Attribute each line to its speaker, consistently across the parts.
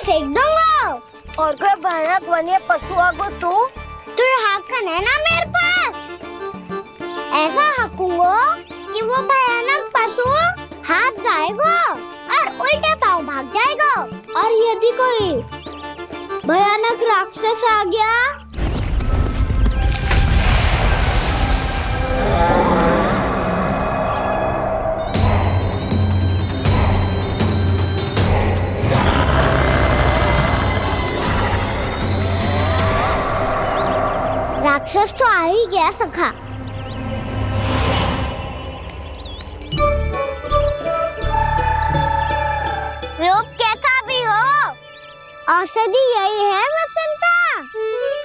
Speaker 1: फेंक दूंगा।
Speaker 2: और कोई भयानक वन्य पशु आगो
Speaker 1: तू हाकन है ना मेरे पास, ऐसा हाकूंगा कि वो भयानक पशु हाथ जाएगा और उल्टे पाँव भाग जाएगा। और यदि कोई भयानक राक्षस आ गया राक्षस तो आ ही गया सखा। रूप कैसा भी हो, औषधि यही है वसंता।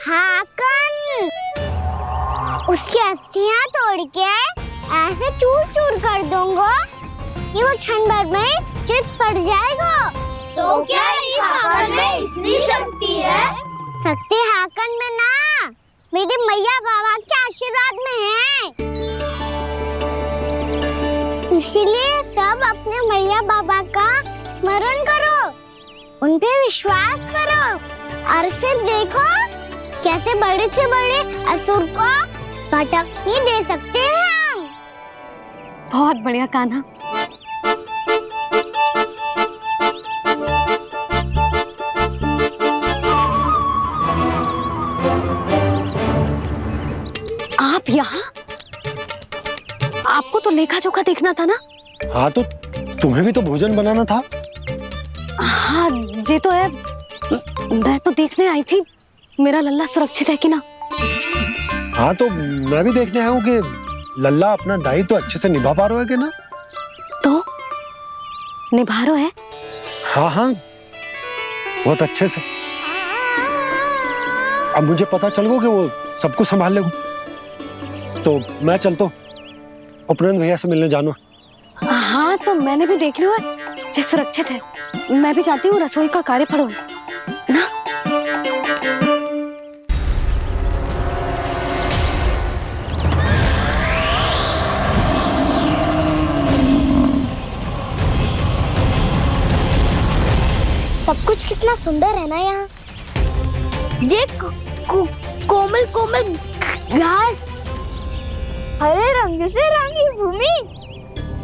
Speaker 1: हाकन उसकी अस्थियां तोड़ के ऐसे चूर चूर कर दूंगा कि वो क्षण भर में चित पड़ जाएगा। तो क्या इस हाकन में इतनी शक्ति है? शक्ति हाकन में ना, मेरे मैया बाबा के आशीर्वाद में है। इसीलिए सब अपने मैया बाबा का स्मरण करो, उन पे विश्वास करो और फिर देखो कैसे बड़े से बड़े असुर को भटकने दे सकते हैं हम।
Speaker 3: बहुत बढ़िया कान्हा। आप यहाँ? आपको तो लेखा जोखा देखना था ना?
Speaker 4: हाँ तो तुम्हें भी तो भोजन बनाना था।
Speaker 3: हाँ ये तो है, मैं तो देखने आई थी मेरा लल्ला सुरक्षित है कि ना।
Speaker 4: हाँ तो मैं भी देखने आया हूँ कि लल्ला अपना दायित्व तो अच्छे से निभा पा रहा है कि ना।
Speaker 3: तो निभा रहा है?
Speaker 4: हाँ हाँ बहुत अच्छे से। अब मुझे पता चल गया कि वो सब कुछ संभाल लेगा। तो मैं चलता हूँ, उपनंद भैया से मिलने जानो।
Speaker 3: हाँ तो मैंने भी देख लिया है, जो सुरक्षित है। मैं भी चाहती हूँ रसोई का कार्य पड़ो ना।
Speaker 1: सब कुछ कितना सुंदर है ना यहाँ। ये कोमल कोमल घास, हरे रंग से रंगी भूमि,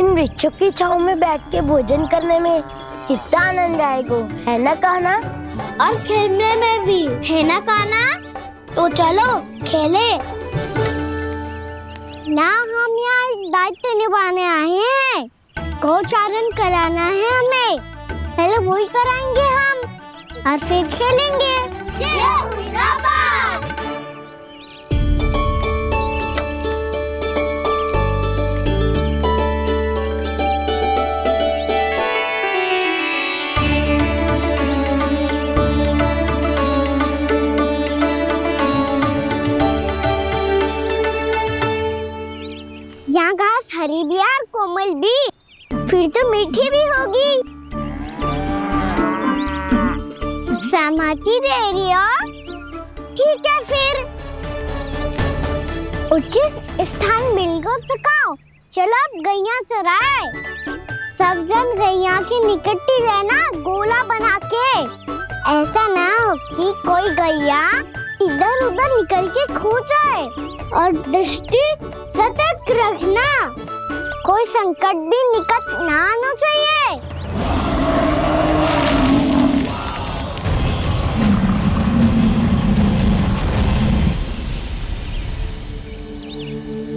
Speaker 1: इन वृक्षों की छांव में बैठ के भोजन करने में कितना आनंद आएगा, है ना कान्हा? और खेलने में भी, है ना कान्हा? तो चलो खेले ना। हम यहाँ एक दायित्व निभाने आए हैं, गोचारण कराना है हमें। पहले वही कराएंगे हम और फिर खेलेंगे। ये हुई ना बात। यहाँ घास हरी भी और कोमल भी, फिर तो मीठी भी होगी। सहमति दे रही हो? ठीक है फिर उचित स्थान मिल गो सकाओ। चलो अब गैया चराए। सब जन गैया के निकट ही रहना, गोला बना के। ऐसा ना हो कि कोई गैया इधर उधर निकल के खो जाए। और दृष्टि सतर्क रखना, कोई संकट भी निकट ना आना चाहिए।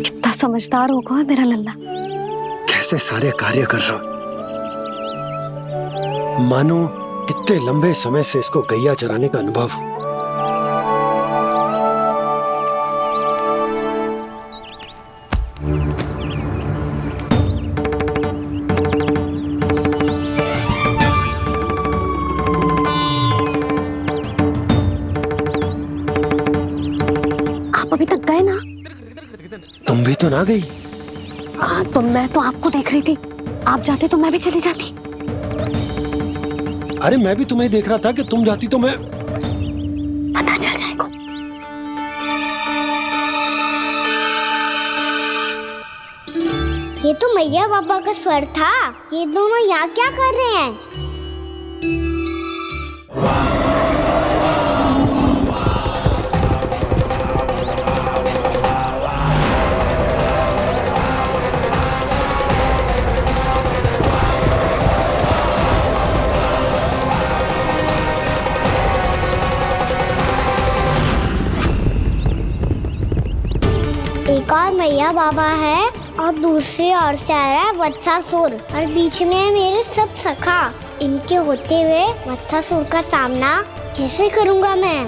Speaker 3: कितना समझदार होगा है मेरा लल्ला।
Speaker 4: कैसे सारे कार्य कर रहा, मानो कितने लंबे समय से इसको गैया चराने का अनुभव हो।
Speaker 3: आप अभी तक गए ना?
Speaker 4: तुम भी तो ना गई।
Speaker 3: हाँ तो मैं तो आपको देख रही थी, आप जाते तो मैं भी चली जाती।
Speaker 4: अरे मैं भी तुम्हें देख रहा था कि तुम जाती तो मैं।
Speaker 3: पता चल जाएगा।
Speaker 1: ये तो मैया बाबा का स्वर था। ये दोनों यहाँ क्या कर रहे हैं? मैया बाबा है और दूसरी ओर से आ रहा है वत्सासुर और बीच में है मेरे सब सखा। इनके होते हुए वत्सासुर का सामना कैसे करूंगा मैं?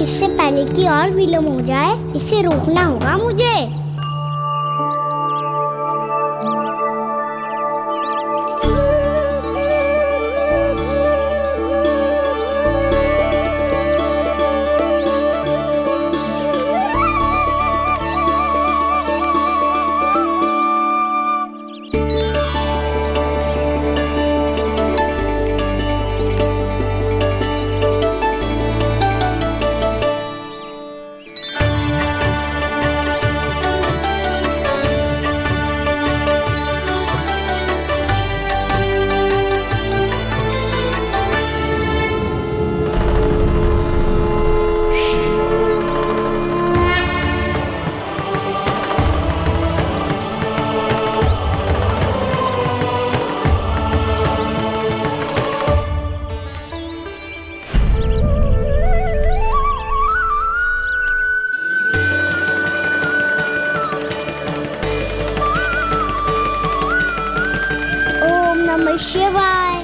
Speaker 1: इससे पहले कि और विलम्ब हो जाए, इसे रोकना होगा मुझे। नमः शिवाय।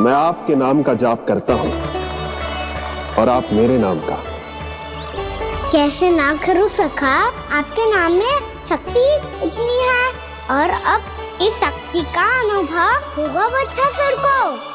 Speaker 5: मैं आपके नाम का जाप करता हूं और आप मेरे नाम का।
Speaker 1: कैसे ना करूं सखा, आपके नाम में शक्ति इतनी है और अब इस शक्ति का अनुभव होगा वत्सासुर को।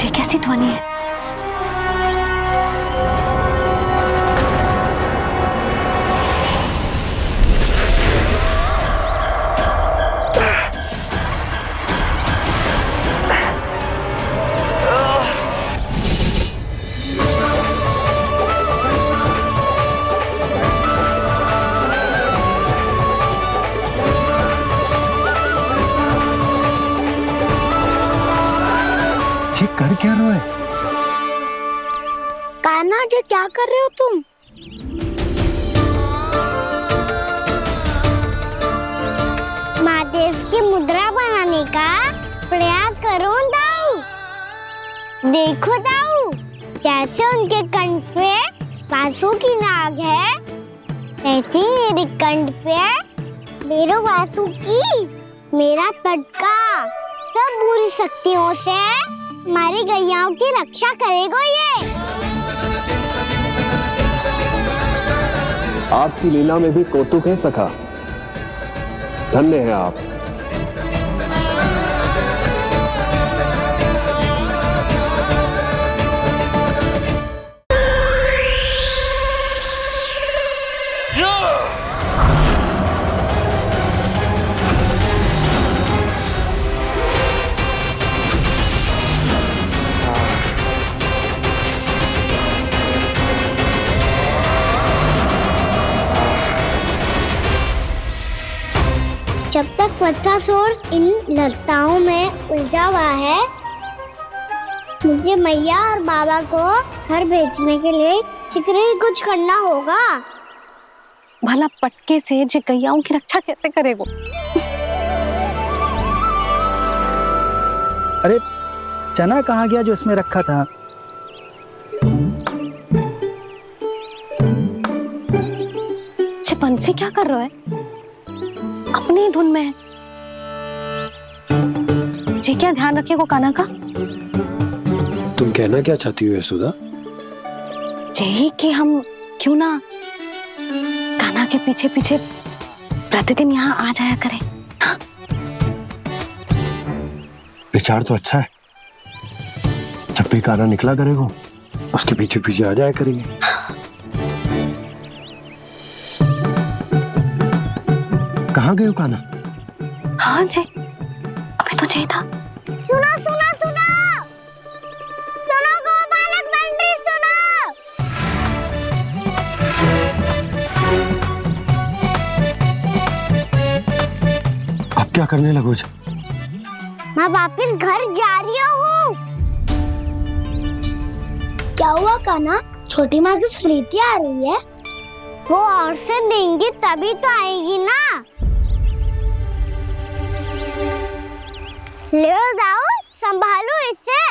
Speaker 3: ये कैसी ध्वनि है?
Speaker 4: ये कर क्या रहे हो?
Speaker 1: कान्हा जी क्या कर रहे हो तुम? महादेव की मुद्रा बनाने का प्रयास करो दाऊ। देखो दाऊ, जैसे उनके कंठ पे वासु की नाग है, ऐसे ही मेरे कंठ पे मेरे वासु की मेरा पटका सब बुरी शक्तियों से हमारी गैयाओं की रक्षा करेगा ये।
Speaker 5: आपकी लीला में भी कौतुक है सखा, धन्य है आप।
Speaker 1: जब तक वत्सासुर इन लताओं में उलझा हुआ है, मुझे मैया और बाबा को घर भेजने के लिए शीघ्र ही कुछ करना होगा।
Speaker 3: भला पटके से गैयाओं की रक्षा कैसे करेगो?
Speaker 6: अरे चना कहाँ गया जो इसमें रखा था?
Speaker 3: बंसी क्या कर रहा है? अपनी ही धुन में है। जी क्या ध्यान रखिएगा कान्हा का।
Speaker 4: तुम कहना क्या चाहती हो यशोदा?
Speaker 3: यही कि हम क्यों ना कान्हा के पीछे पीछे प्रतिदिन यहाँ आ जाया करें। हाँ?
Speaker 4: विचार तो अच्छा है। जब भी कान्हा निकला करेगा उसके पीछे पीछे आ जाया करेंगे। कहाँ गए हो कान्हा?
Speaker 3: हाँ जी, अभी तो चाहिए था।
Speaker 1: सुनो सुनो सुनो सुनो गोपालक बंटी सुनो।
Speaker 4: अब क्या करने लगोगे?
Speaker 1: मैं वापस घर जा रही हूँ। क्या हुआ कान्हा? छोटी माँ की स्मृति आ रही है? वो और से देंगी तभी तो आएगी ना। ले जाओ, संभालो इसे।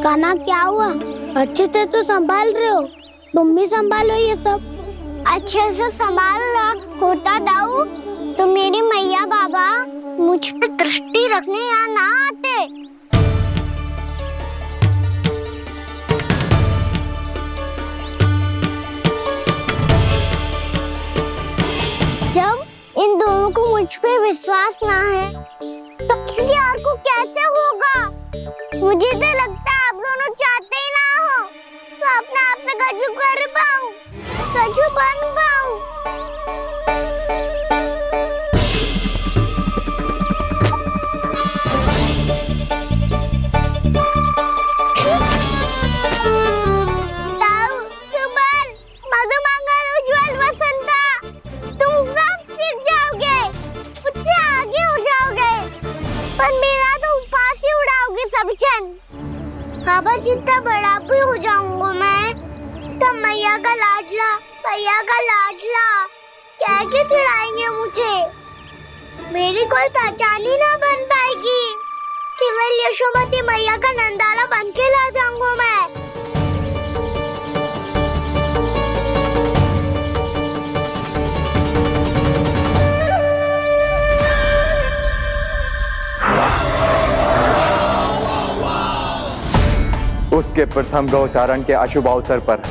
Speaker 1: कान्हा क्या हुआ? अच्छे से तो संभाल रहे हो, तुम भी संभालो ये सब। अच्छे से संभाल रहा होता दाऊ तो मेरी मैया बाबा मुझ पे दृष्टि रखने यहाँ ना आते। जब इन दोनों को मुझ पे विश्वास ना है तो किसी और को कैसे होगा? मुझे तो लगता है आप दोनों चाहते ही ना हो तो अपने आप से गजू कर पाऊं, गजू बन पाऊं। हाँ बस जितना बड़ा भी हो जाऊंगा मैं तब मैया का लाडला, भैया का लाडला क्या क्या चिढ़ाएंगे मुझे। मेरी कोई पहचान ही ना बन पाएगी। केवल यशोमती मैया का नंदाला बन के ला जाऊंगा मैं।
Speaker 7: उसके प्रथम गौचारण के अशुभ अवसर पर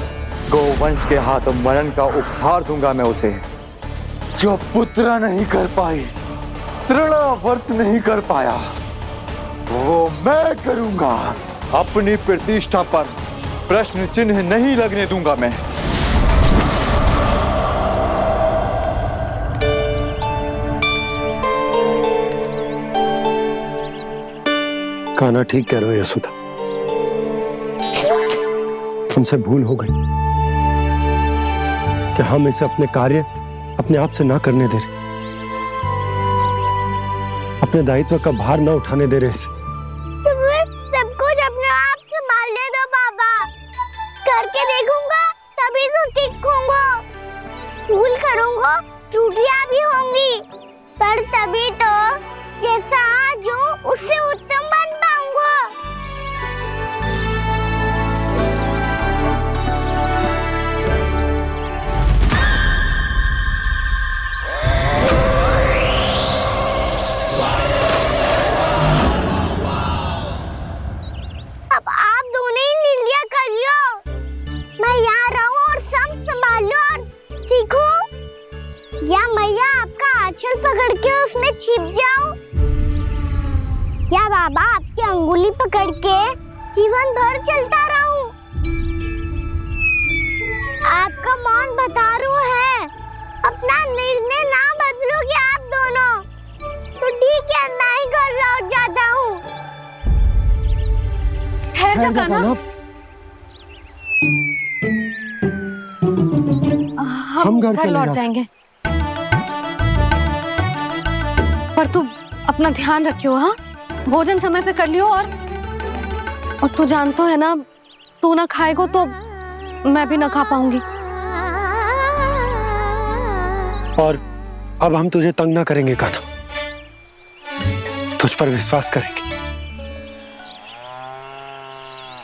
Speaker 7: गोवंश के हाथों मरण का उपहार दूंगा मैं उसे। जो पुत्र नहीं कर पाई, तृणावर्त नहीं कर पाया, वो मैं करूंगा। अपनी प्रतिष्ठा पर प्रश्न चिन्ह नहीं लगने दूंगा मैं।
Speaker 4: कान्हा ठीक कह रहे हो यशोदा, हमसे भूल हो गई कि हम इसे अपने कार्य अपने आप से ना करने दे रहे, अपने दायित्व का भार ना उठाने दे रहे इसे।
Speaker 1: तो फिर सब कुछ अपने आप से संभालने दो बाबा, करके देखूंगा तभी तो सीखूंगा। भूल करूंगा, त्रुटियां भी होंगी, पर तभी तो जैसा आज हूं उससे उत्तम बन पाऊंगा। अब आप दोनों ही निर्णय कर लो, मैं यहाँ रहूं और सब संभालूं और सीखूं, या मैया आपका आंचल पकड़ के उसमें छिप जाऊं, या बाबा आपकी अंगुली पकड़ के जीवन भर चलता रहूं। आपका मौन बता रहा है, अपना निर्णय ना बदलोगे आप दोनों तो ठीक है, मैं ही घर लौट जाता हूँ।
Speaker 3: ठहर जा कान्हा, हम घर लौट जाएंगे, पर तू अपना ध्यान रखियो। हाँ, भोजन समय पे कर लियो। और तू जानतो है ना, तू ना खाएगो तो मैं भी ना खा पाऊंगी।
Speaker 4: और अब हम तुझे तंग ना करेंगे कान्हा, तुझ पर विश्वास करेंगे।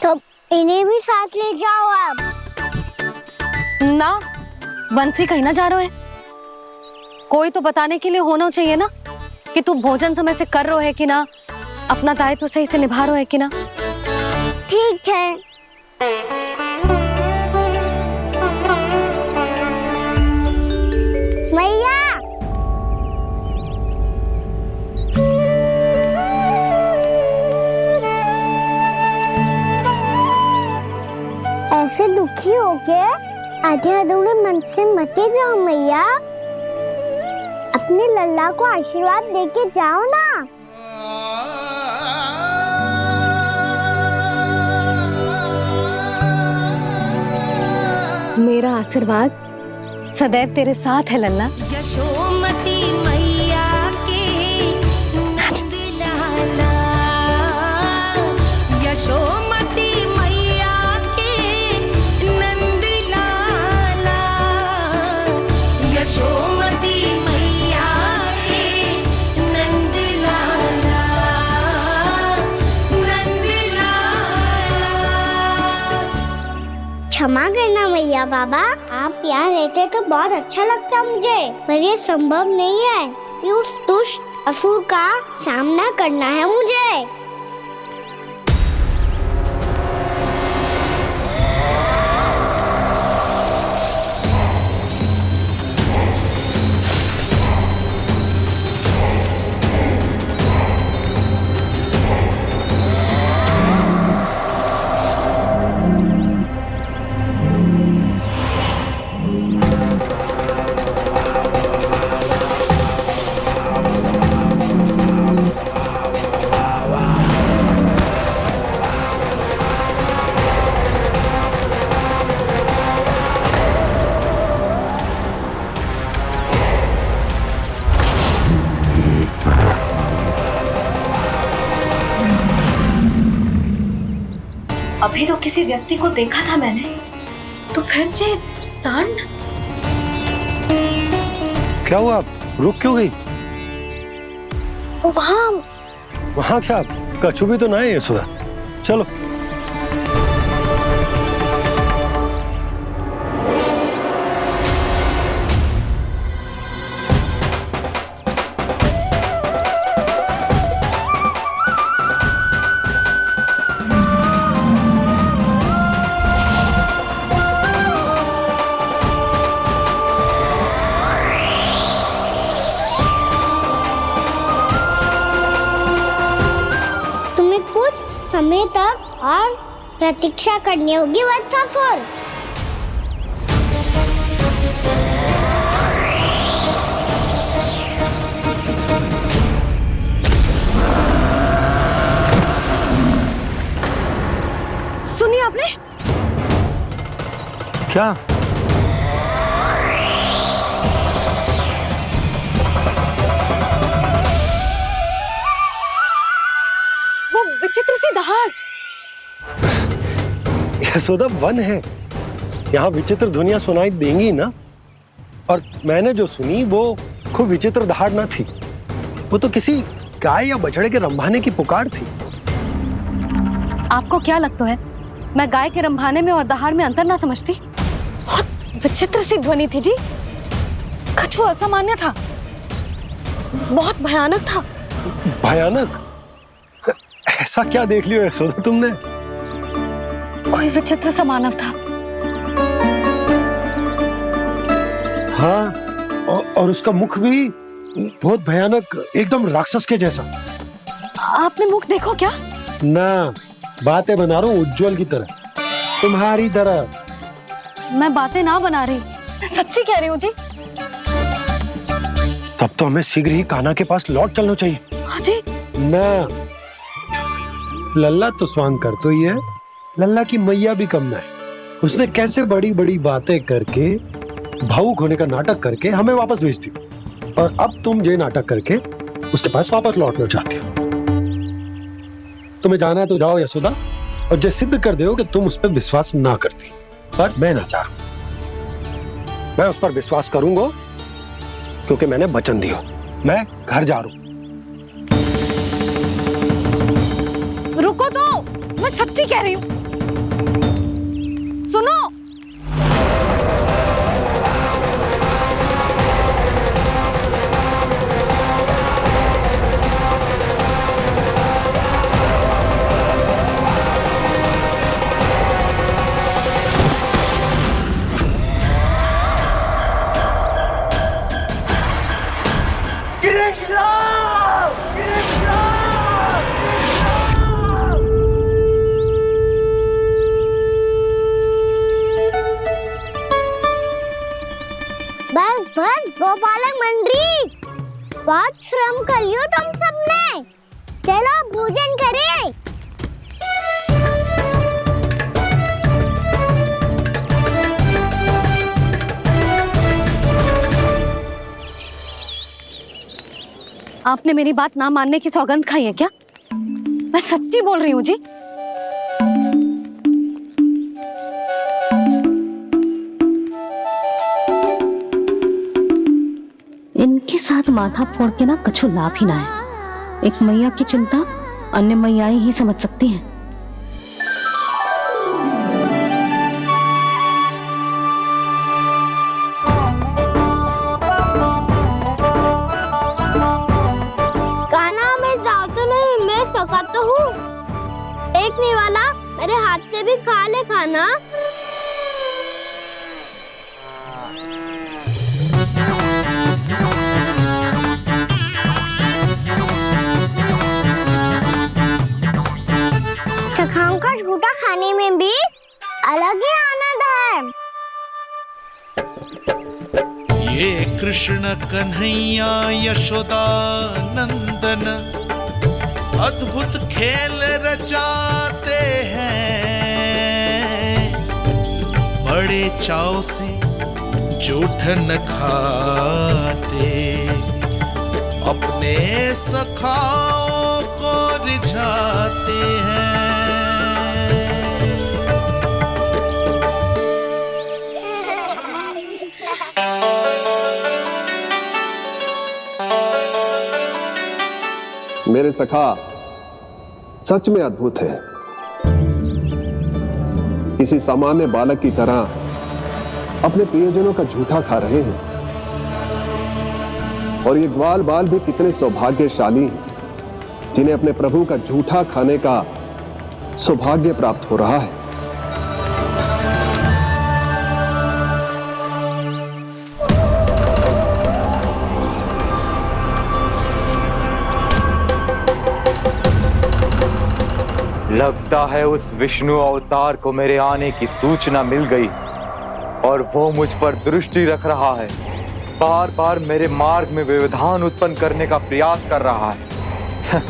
Speaker 1: तो इन्हें भी साथ ले जाओ अब।
Speaker 3: ना, बंसी कहीं ना जा रहे है। कोई तो बताने के लिए होना चाहिए ना कि तू भोजन समय से कर रहे है कि ना, अपना दायित्व सही से निभा रहे है कि ना।
Speaker 1: ठीक है। मैया, ऐसे दुखी हो के आधे अधूरे मन से मत जाओ मैया, अपने लल्ला को आशीर्वाद देके जाओ ना।
Speaker 3: मेरा आशीर्वाद सदैव तेरे साथ है लल्ला।
Speaker 8: यशोमती मैया के नंद लाला, यशोमती मैया के नंद लाला, यशोमती मैया के नंद लाला, नंद लाला।
Speaker 1: क्षमा करना मैया बाबा, आप यहाँ रहते तो बहुत अच्छा लगता मुझे, पर ये संभव नहीं है कि उस दुष्ट असुर का सामना करना है मुझे।
Speaker 3: अभी तो किसी व्यक्ति को देखा था मैंने, तो फिर से सांड।
Speaker 4: क्या हुआ, रुक क्यों गई? वहाँ क्या, कछु भी तो ना है यशोदा, चलो।
Speaker 1: समय तक और प्रतीक्षा करनी होगी वत्सासुर।
Speaker 3: सुनिए आपने
Speaker 4: क्या?
Speaker 3: वो विचित्र सी दहाड़।
Speaker 4: यशोदा, वन है, यहाँ विचित्र ध्वनियां सुनाई देंगी ना। और मैंने जो सुनी वो खूब विचित्र दहाड़ ना थी, वो तो किसी गाय या बछड़े के रंभाने की पुकार थी।
Speaker 3: आपको क्या लगता है मैं गाय के रंभाने में और दहाड़ में अंतर ना समझती? बहुत विचित्र सी ध्वनि थी जी, कुछ असामान्य था, बहुत भयानक था।
Speaker 4: भयानक? ऐसा क्या देख लियो यशोदा तुमने?
Speaker 3: कोई विचित्र सा मानव था।
Speaker 4: हाँ, और उसका मुख भी बहुत भयानक, एकदम राक्षस के जैसा।
Speaker 3: आपने मुख देखो क्या?
Speaker 4: ना, बातें बना रहा हूँ उज्जवल की तरह, तुम्हारी तरह।
Speaker 3: मैं बातें ना बना रही, मैं सच्ची कह रही हूँ जी।
Speaker 4: तब तो हमें शीघ्र ही कान्हा के पास लौट चलना चाहिए।
Speaker 3: हाँ जी।
Speaker 4: ना, लल्ला तो स्वांग कर तो ही है, लल्ला की मैया भी कम ना है। उसने कैसे बड़ी बड़ी बातें करके, भावुक होने का नाटक करके हमें वापस भेज दी, और अब तुम ये नाटक करके उसके पास वापस लौटना चाहते हो। तुम्हें जाना है तो जाओ यशोदा, और ये सिद्ध कर दो कि तुम उस पर विश्वास ना करती। पर मैं ना चाहूं, मैं उस पर विश्वास करूंगा, क्योंकि मैंने वचन दिया। मैं घर जा रहा हूं।
Speaker 3: रुको तो, मैं सच्ची कह रही हूँ। सुनो,
Speaker 1: बस बस गोपालक मंडली, बहुत श्रम कर लियो तुम सबने। चलो भोजन करें।
Speaker 3: आपने मेरी बात ना मानने की सौगंध खाई है क्या? मैं सच्ची बोल रही हूँ जी। इनके साथ माथा फोड़ के ना कछु लाभ ही ना है। एक मैया की चिंता अन्य मैयाएं ही समझ सकती हैं।
Speaker 1: कान्हा, मैं जाऊँ तो नहीं, मैं सका तो हूँ। एक नहीं वाला मेरे हाथ से भी खा ले खाना। चखाओं का झूठा खाने में भी अलग ही आनंद है।
Speaker 9: ये कृष्ण कन्हैया यशोदा नंदन अद्भुत खेल रचाते हैं, बड़े चाव से जूठन खाते, अपने सखाओं को रिझाते हैं।
Speaker 5: मेरे सखा सच में अद्भुत है। किसी सामान्य बालक की तरह अपने प्रियजनों का झूठा खा रहे हैं। और ये ग्वाल बाल भी कितने सौभाग्यशाली हैं जिन्हें अपने प्रभु का झूठा खाने का सौभाग्य प्राप्त हो रहा है।
Speaker 7: लगता है उस विष्णु अवतार को मेरे आने की सूचना मिल गई और वो मुझ पर दृष्टि रख रहा है। बार बार मेरे मार्ग में व्यवधान उत्पन्न करने का प्रयास कर रहा है।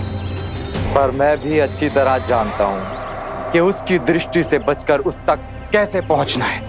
Speaker 7: पर मैं भी अच्छी तरह जानता हूं कि उसकी दृष्टि से बचकर उस तक कैसे पहुंचना है।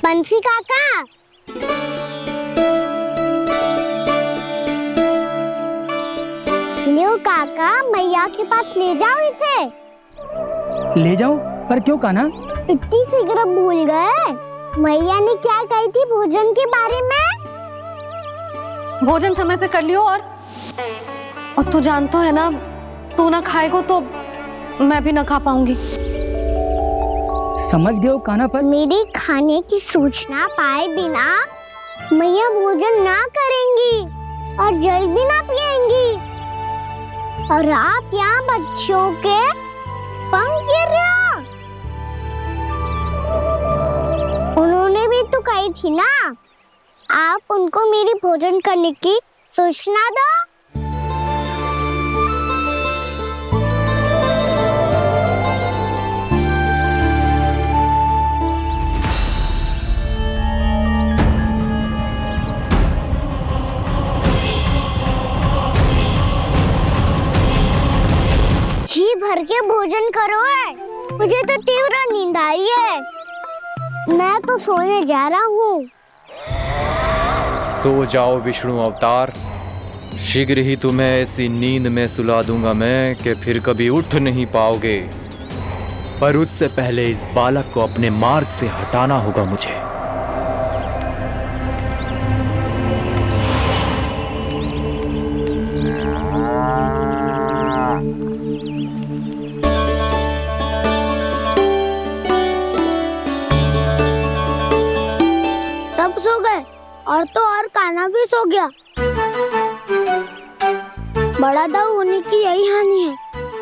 Speaker 1: बंसी काका, लियो काका, मैया के पास ले जाओ इसे।
Speaker 6: ले जाऊं? पर क्यों कान्हा?
Speaker 1: इतनी शीघ्र भूल गए? मैया ने क्या कही थी भोजन के बारे में?
Speaker 3: भोजन समय पे कर लियो। और तू जानता है ना, तू ना खाएगा तो मैं भी ना खा पाऊंगी।
Speaker 6: समझ गए हो कान्हा? पर
Speaker 1: मेरी खाने की सूचना पाए बिना मैया भोजन ना करेंगी और जल भी ना पिएंगी। और आप यहाँ बच्चों के पंख गिर रहे हो। उन्होंने भी तो कही थी ना, आप उनको मेरी भोजन करने की सूचना दो। भर के भोजन करो है। मुझे तो तीव्र नींद आई है। मैं तो सोने जा रहा हूँ।
Speaker 7: सो जाओ विष्णु अवतार, शीघ्र ही तुम्हें ऐसी नींद में सुला दूंगा मैं कि फिर कभी उठ नहीं पाओगे। पर उससे पहले इस बालक को अपने मार्ग से हटाना होगा मुझे।
Speaker 1: सब सो गए और तो और कान्हा भी सो गया। बड़ा दाऊ होने की यही हानि है।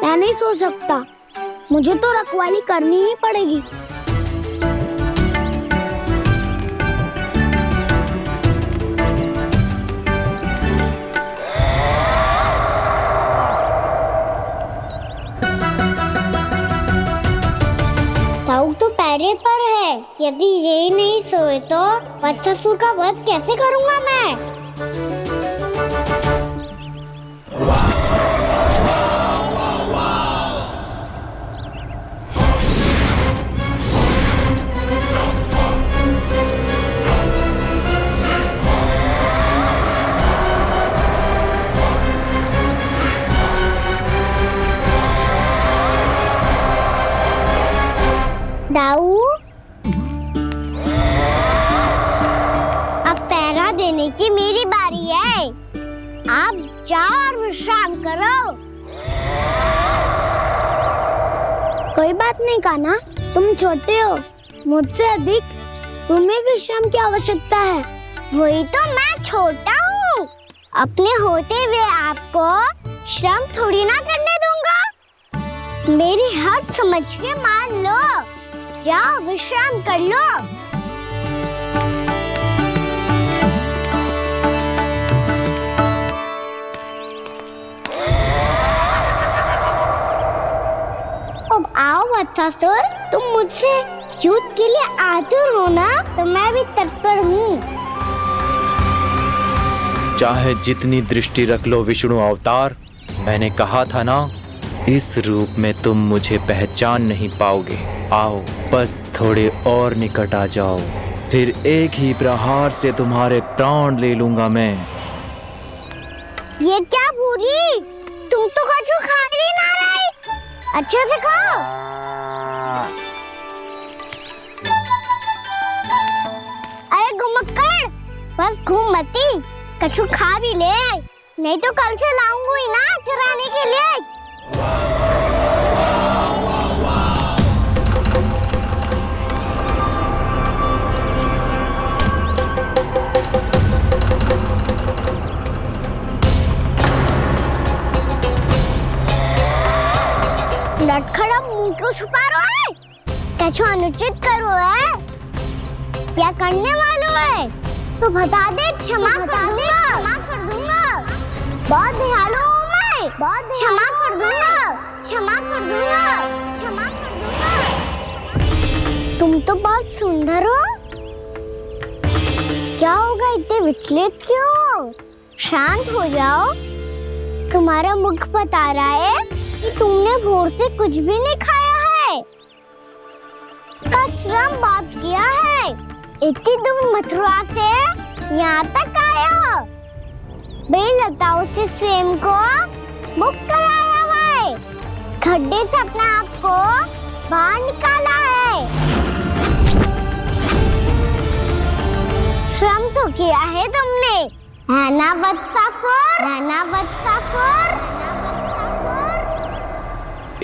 Speaker 1: मैं नहीं सो सकता। मुझे तो रखवाली करनी ही पड़ेगी। ताऊ तो पैरे पर है। यदि ये नहीं सोए तो वत्सासुर का वध कैसे करूंगा मैं? दाऊ, अब पहरा देने की मेरी बारी है। आप जाओ और विश्राम करो। कोई बात नहीं कान्हा, तुम छोटे हो। मुझसे अधिक तुम्हें विश्राम की आवश्यकता है। वही तो मैं छोटा हूँ। अपने होते हुए आपको श्रम थोड़ी ना करने दूंगा। मेरी हद समझ के मान लो। जाओ विश्राम कर लो। अब आओ वत्सासुर, तुम मुझसे युद्ध के लिए आतुर हो ना? तो मैं भी तत्पर हूँ।
Speaker 7: चाहे जितनी दृष्टि रख लो विष्णु अवतार, मैंने कहा था ना, इस रूप में तुम मुझे पहचान नहीं पाओगे। आओ बस थोड़े और निकट आ जाओ, फिर एक ही प्रहार से तुम्हारे प्राण ले लूंगा मैं।
Speaker 1: ये क्या भूरी? तुम तो कछु खा ही ना रही। अच्छे से खाओ। अरे गुमक्कड़, बस घूम मती, कछु खा भी ले, नहीं तो कल से लाऊंगी ही ना चराने के लिए। लटखड़ा मुंह क्यों छुपा रहा है? कछु अनुचित करो है या करने वालों है तो बता दे, क्षमा कर दूंगा। बहुत दयालु हूँ मैं, बहुत क्षमा कर दूंगा। तुम तो बहुत सुंदर हो। क्या होगा, इतने विचलित क्यों हो? शांत हो जाओ। तुम्हारा मुख बता रहा है कि तुमने भोर से कुछ भी नहीं खाया है। श्रम बात किया है। इतनी दूर मथुरा से यहाँ तक आया हो। बेलताओं से स्वयं को मुक्त कराया है। खड्डे से अपने आप को बाहर निकाला है। श्रम तो किया है तुमने, है ना वत्सासुर?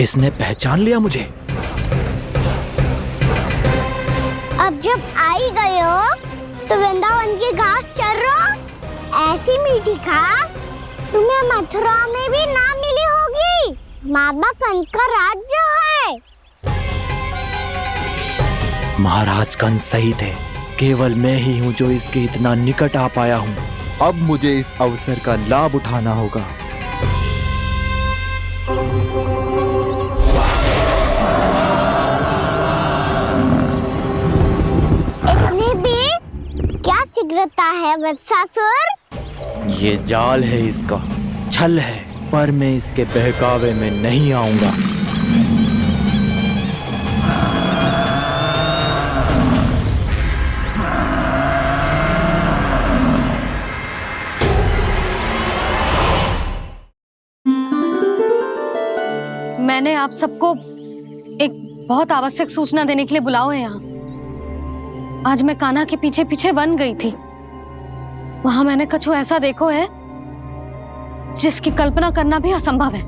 Speaker 7: इसने पहचान लिया मुझे।
Speaker 1: अब जब आई गए हो तो वृंदावन की घास चर रहो। ऐसी मीठी घास तुम्हें मथुरा में भी ना मिली होगी। मामा कंस का राज्य है।
Speaker 7: महाराज कंस सही थे, केवल मैं ही हूँ जो इसके इतना निकट आ पाया हूँ। अब मुझे इस अवसर का लाभ उठाना होगा।
Speaker 1: इतनी भी क्या शीघ्रता है वत्सासुर?
Speaker 7: ये जाल है इसका, छल है, पर मैं इसके बहकावे में नहीं आऊंगा।
Speaker 3: मैंने आप सबको एक बहुत आवश्यक सूचना देने के लिए बुलाओ है यहाँ। आज मैं कान्हा के पीछे पीछे वन गई थी। वहां मैंने कुछ ऐसा देखो है जिसकी कल्पना करना भी असंभव है।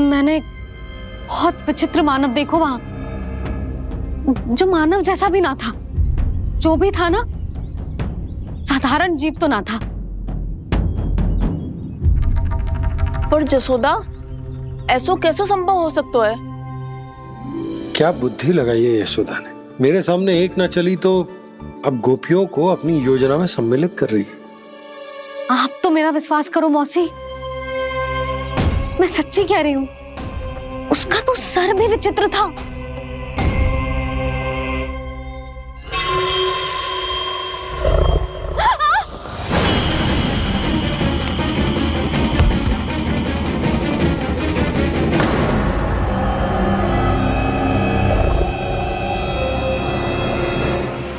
Speaker 3: मैंने बहुत विचित्र मानव देखो वहां, जो मानव जैसा भी ना था। जो भी था ना, साधारण जीव तो ना था।
Speaker 10: पर जसोदा, ऐसो कैसे संभव हो सकता है?
Speaker 4: क्या बुद्धि लगाई है यशोदा ने। मेरे सामने एक ना चली तो अब गोपियों को अपनी योजना में सम्मिलित कर रही है।
Speaker 3: आप तो मेरा विश्वास करो मौसी, मैं सच्ची कह रही हूँ। उसका तो सर भी विचित्र था।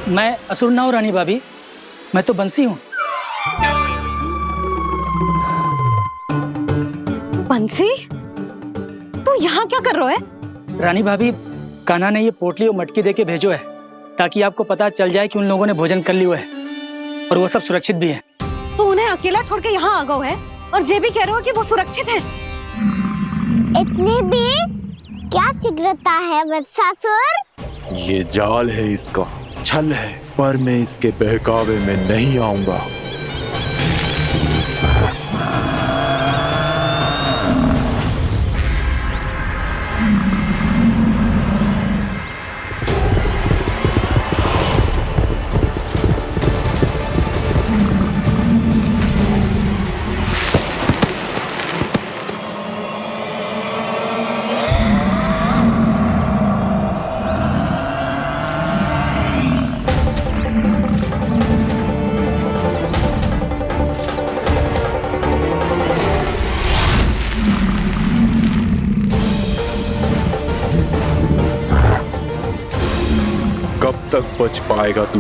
Speaker 6: मैं असुर ना हूँ रानी भाभी, मैं तो बंसी हूँ।
Speaker 3: बंसी, तू यहाँ क्या कर रहा है?
Speaker 6: रानी भाभी, कान्हा ने ये पोटली और मटकी देके भेजो है ताकि आपको पता चल जाए कि उन लोगों ने भोजन कर लिया है और वो सब सुरक्षित भी है।
Speaker 3: तू उन्हें अकेला छोड़ के यहाँ आ गया है और ये भी कह रहे हो कि वो सुरक्षित है।
Speaker 1: इतनी भी क्या शीघ्रता है वत्सासुर?
Speaker 11: ये जाल है, इसका छल है, पर मैं इसके बहकावे में नहीं आऊंगा। कब तक बच पाएगा तू?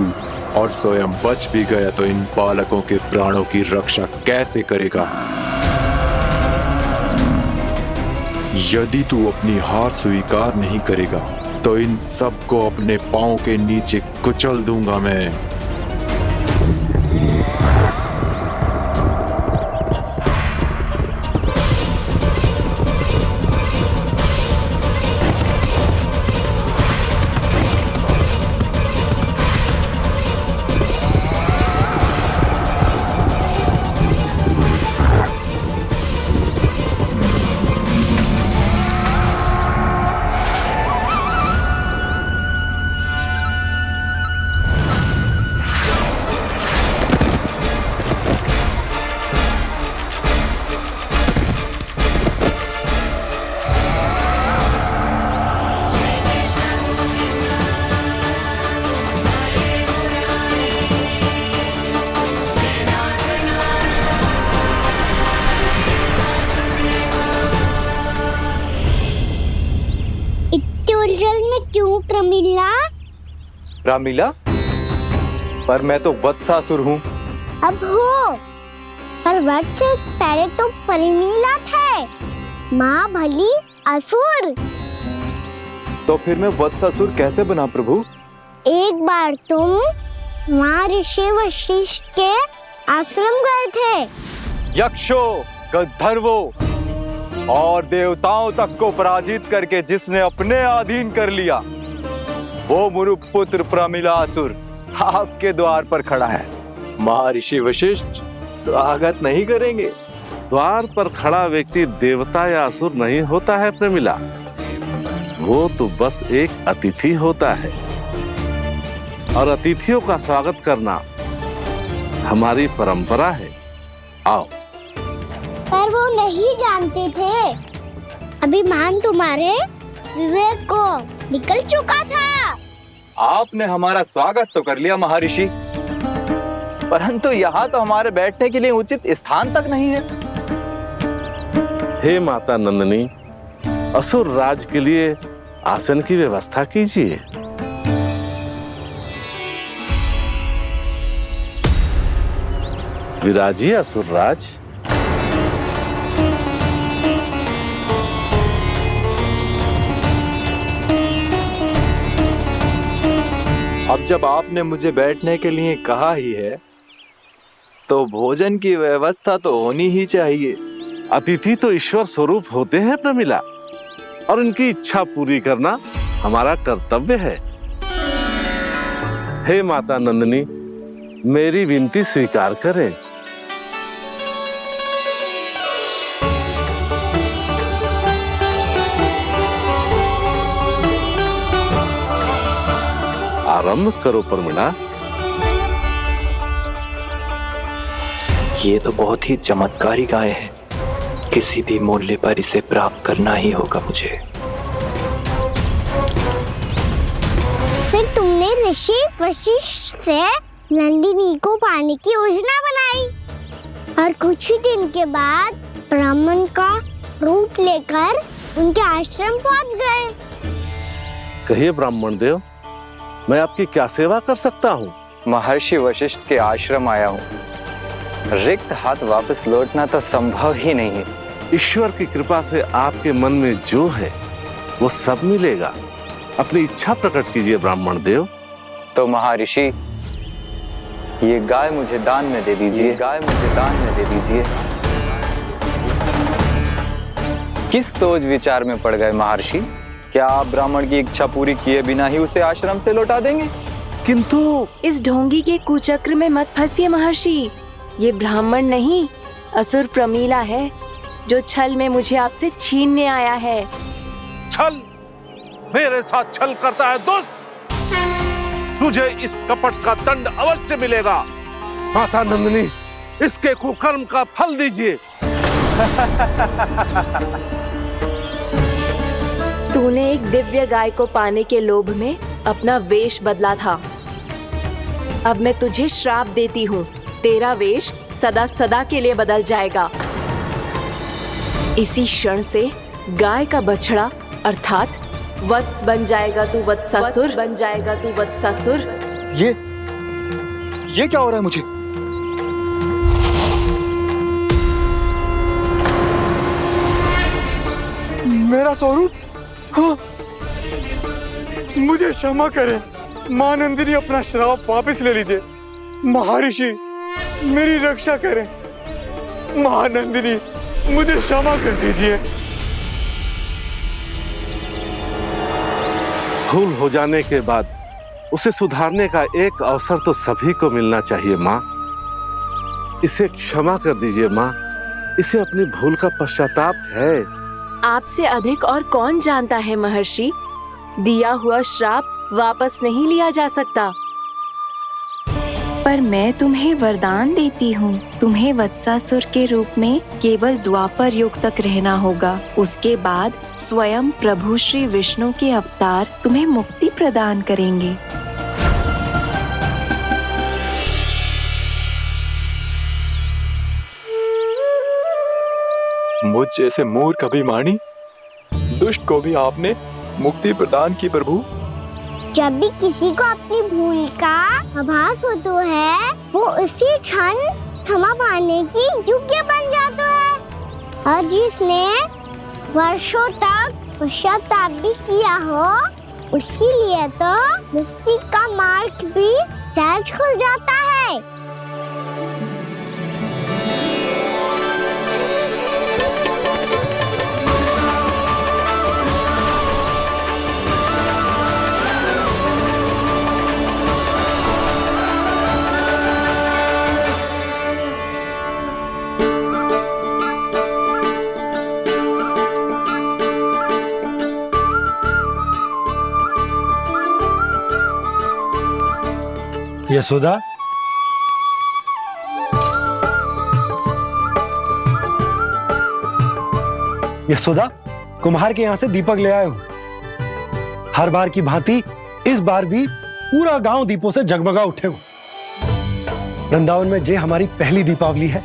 Speaker 11: और स्वयं बच भी गया तो इन बालकों के प्राणों की रक्षा कैसे करेगा? यदि तू अपनी हार स्वीकार नहीं करेगा तो इन सबको अपने पांव के नीचे कुचल दूंगा मैं।
Speaker 1: क्यों प्रमिला?
Speaker 7: रामीला, पर मैं तो वत्सासुर हूँ।
Speaker 1: अब हो, पर वत्स से पहले तो परिमीला थे। माँ भली असुर।
Speaker 7: तो फिर मैं वत्सासुर कैसे बना प्रभु?
Speaker 1: एक बार तुम माँ ऋषि वशिष्ठ के आश्रम गए थे।
Speaker 7: यक्षो, गंधर्वों और देवताओं तक को पराजित करके जिसने अपने अधीन कर लिया, वो मुरुपुत्र प्रमिलासुर आपके द्वार पर खड़ा है। महर्षि वशिष्ठ स्वागत नहीं करेंगे?
Speaker 12: द्वार पर खड़ा व्यक्ति देवता या असुर नहीं होता है प्रमिला, वो तो बस एक अतिथि होता है और अतिथियों का स्वागत करना हमारी परंपरा है। आओ।
Speaker 1: पर वो नहीं जानते थे। अभिमान तुम्हारे विवेक को निकल चुका था।
Speaker 7: आपने हमारा स्वागत तो कर लिया महर्षि, परंतु यहाँ तो हमारे बैठने के लिए उचित स्थान तक नहीं है।
Speaker 12: हे माता नंदिनी, असुर राज के लिए आसन की व्यवस्था कीजिए। विराजिए असुर राज।
Speaker 7: अब जब आपने मुझे बैठने के लिए कहा ही है तो भोजन की व्यवस्था तो होनी ही चाहिए।
Speaker 12: अतिथि तो ईश्वर स्वरूप होते हैं प्रमिला, और उनकी इच्छा पूरी करना हमारा कर्तव्य है। हे माता नंदिनी, मेरी विनती स्वीकार करें। आरंभ करो प्रमिला।
Speaker 7: ये तो बहुत ही चमत्कारी गाय है, किसी भी मूल्य पर इसे प्राप्त करना ही होगा मुझे।
Speaker 1: फिर तुमने ऋषि वशिष्ठ से नंदिनी को पाने की योजना बनाई और कुछ ही दिन के बाद ब्राह्मण का रूप लेकर उनके आश्रम पहुंच गए।
Speaker 12: कहिए ब्राह्मण देव, मैं आपकी क्या सेवा कर सकता हूँ?
Speaker 7: महर्षि वशिष्ठ के आश्रम आया हूँ। रिक्त हाथ वापस लौटना तो संभव ही नहीं है।
Speaker 12: ईश्वर की कृपा से आपके मन में जो है वो सब मिलेगा। अपनी इच्छा प्रकट कीजिए ब्राह्मण देव।
Speaker 7: तो महर्षि, ये गाय मुझे दान में दे दीजिए। गाय मुझे दान में दे दीजिए। किस सोच विचार में पड़ गए महर्षि? क्या आप ब्राह्मण की इच्छा पूरी किए बिना ही उसे आश्रम से लौटा देंगे?
Speaker 12: किंतु
Speaker 13: इस ढोंगी के कुचक्र में मत फंसिए महर्षि। ये ब्राह्मण नहीं, असुर प्रमीला है, जो छल में मुझे आपसे छीनने आया है।
Speaker 12: छल? मेरे साथ छल करता है दुष्ट? तुझे इस कपट का दंड अवश्य मिलेगा। माता नंदिनी, इसके कुकर्म का फल दीजिए।
Speaker 13: तूने एक दिव्य गाय को पाने के लोभ में अपना वेश बदला था। अब मैं तुझे श्राप देती हूँ, तेरा वेश सदा सदा के लिए बदल जाएगा। इसी क्षण से गाय का बछड़ा अर्थात वत्स बन जाएगा तू वत्सासुर। बन जाएगा तू वत्सासुर।
Speaker 7: ये क्या हो रहा है मुझे? मेरा स्वरूप? हाँ। मुझे क्षमा करें मां नंदिनी, अपना श्राप वापस ले लीजिए। महर्षि, मेरी रक्षा करें। महानंदिनी, मुझे क्षमा कर दीजिए।
Speaker 12: भूल हो जाने के बाद उसे सुधारने का एक अवसर तो सभी को मिलना चाहिए माँ। इसे क्षमा कर दीजिए माँ, इसे अपनी भूल का पश्चाताप है।
Speaker 13: आपसे अधिक और कौन जानता है महर्षि, दिया हुआ श्राप वापस नहीं लिया जा सकता। पर मैं तुम्हें वरदान देती हूँ, तुम्हें वत्सासुर के रूप में केवल द्वापर युग तक रहना होगा। उसके बाद स्वयं प्रभु श्री विष्णु के अवतार तुम्हें मुक्ति प्रदान करेंगे।
Speaker 7: मुझ जैसे मूर्ख अभिमानी दुष्ट को भी आपने मुक्ति प्रदान की प्रभु।
Speaker 1: जब भी किसी को अपनी भूल का आभास होता है, वो उसी क्षण क्षमा पाने की योग्य बन जाता है। और जिसने वर्षों तक पश्चाताप भी किया हो, उसके लिए तो मुक्ति का मार्ग भी सहज खुल जाता है।
Speaker 4: यशोदा, यशोदा, कुम्हार के यहाँ से दीपक ले आया हूं। हर बार की भांति इस बार भी पूरा गांव दीपों से जगमगा उठे हुए। वृंदावन में जे हमारी पहली दीपावली है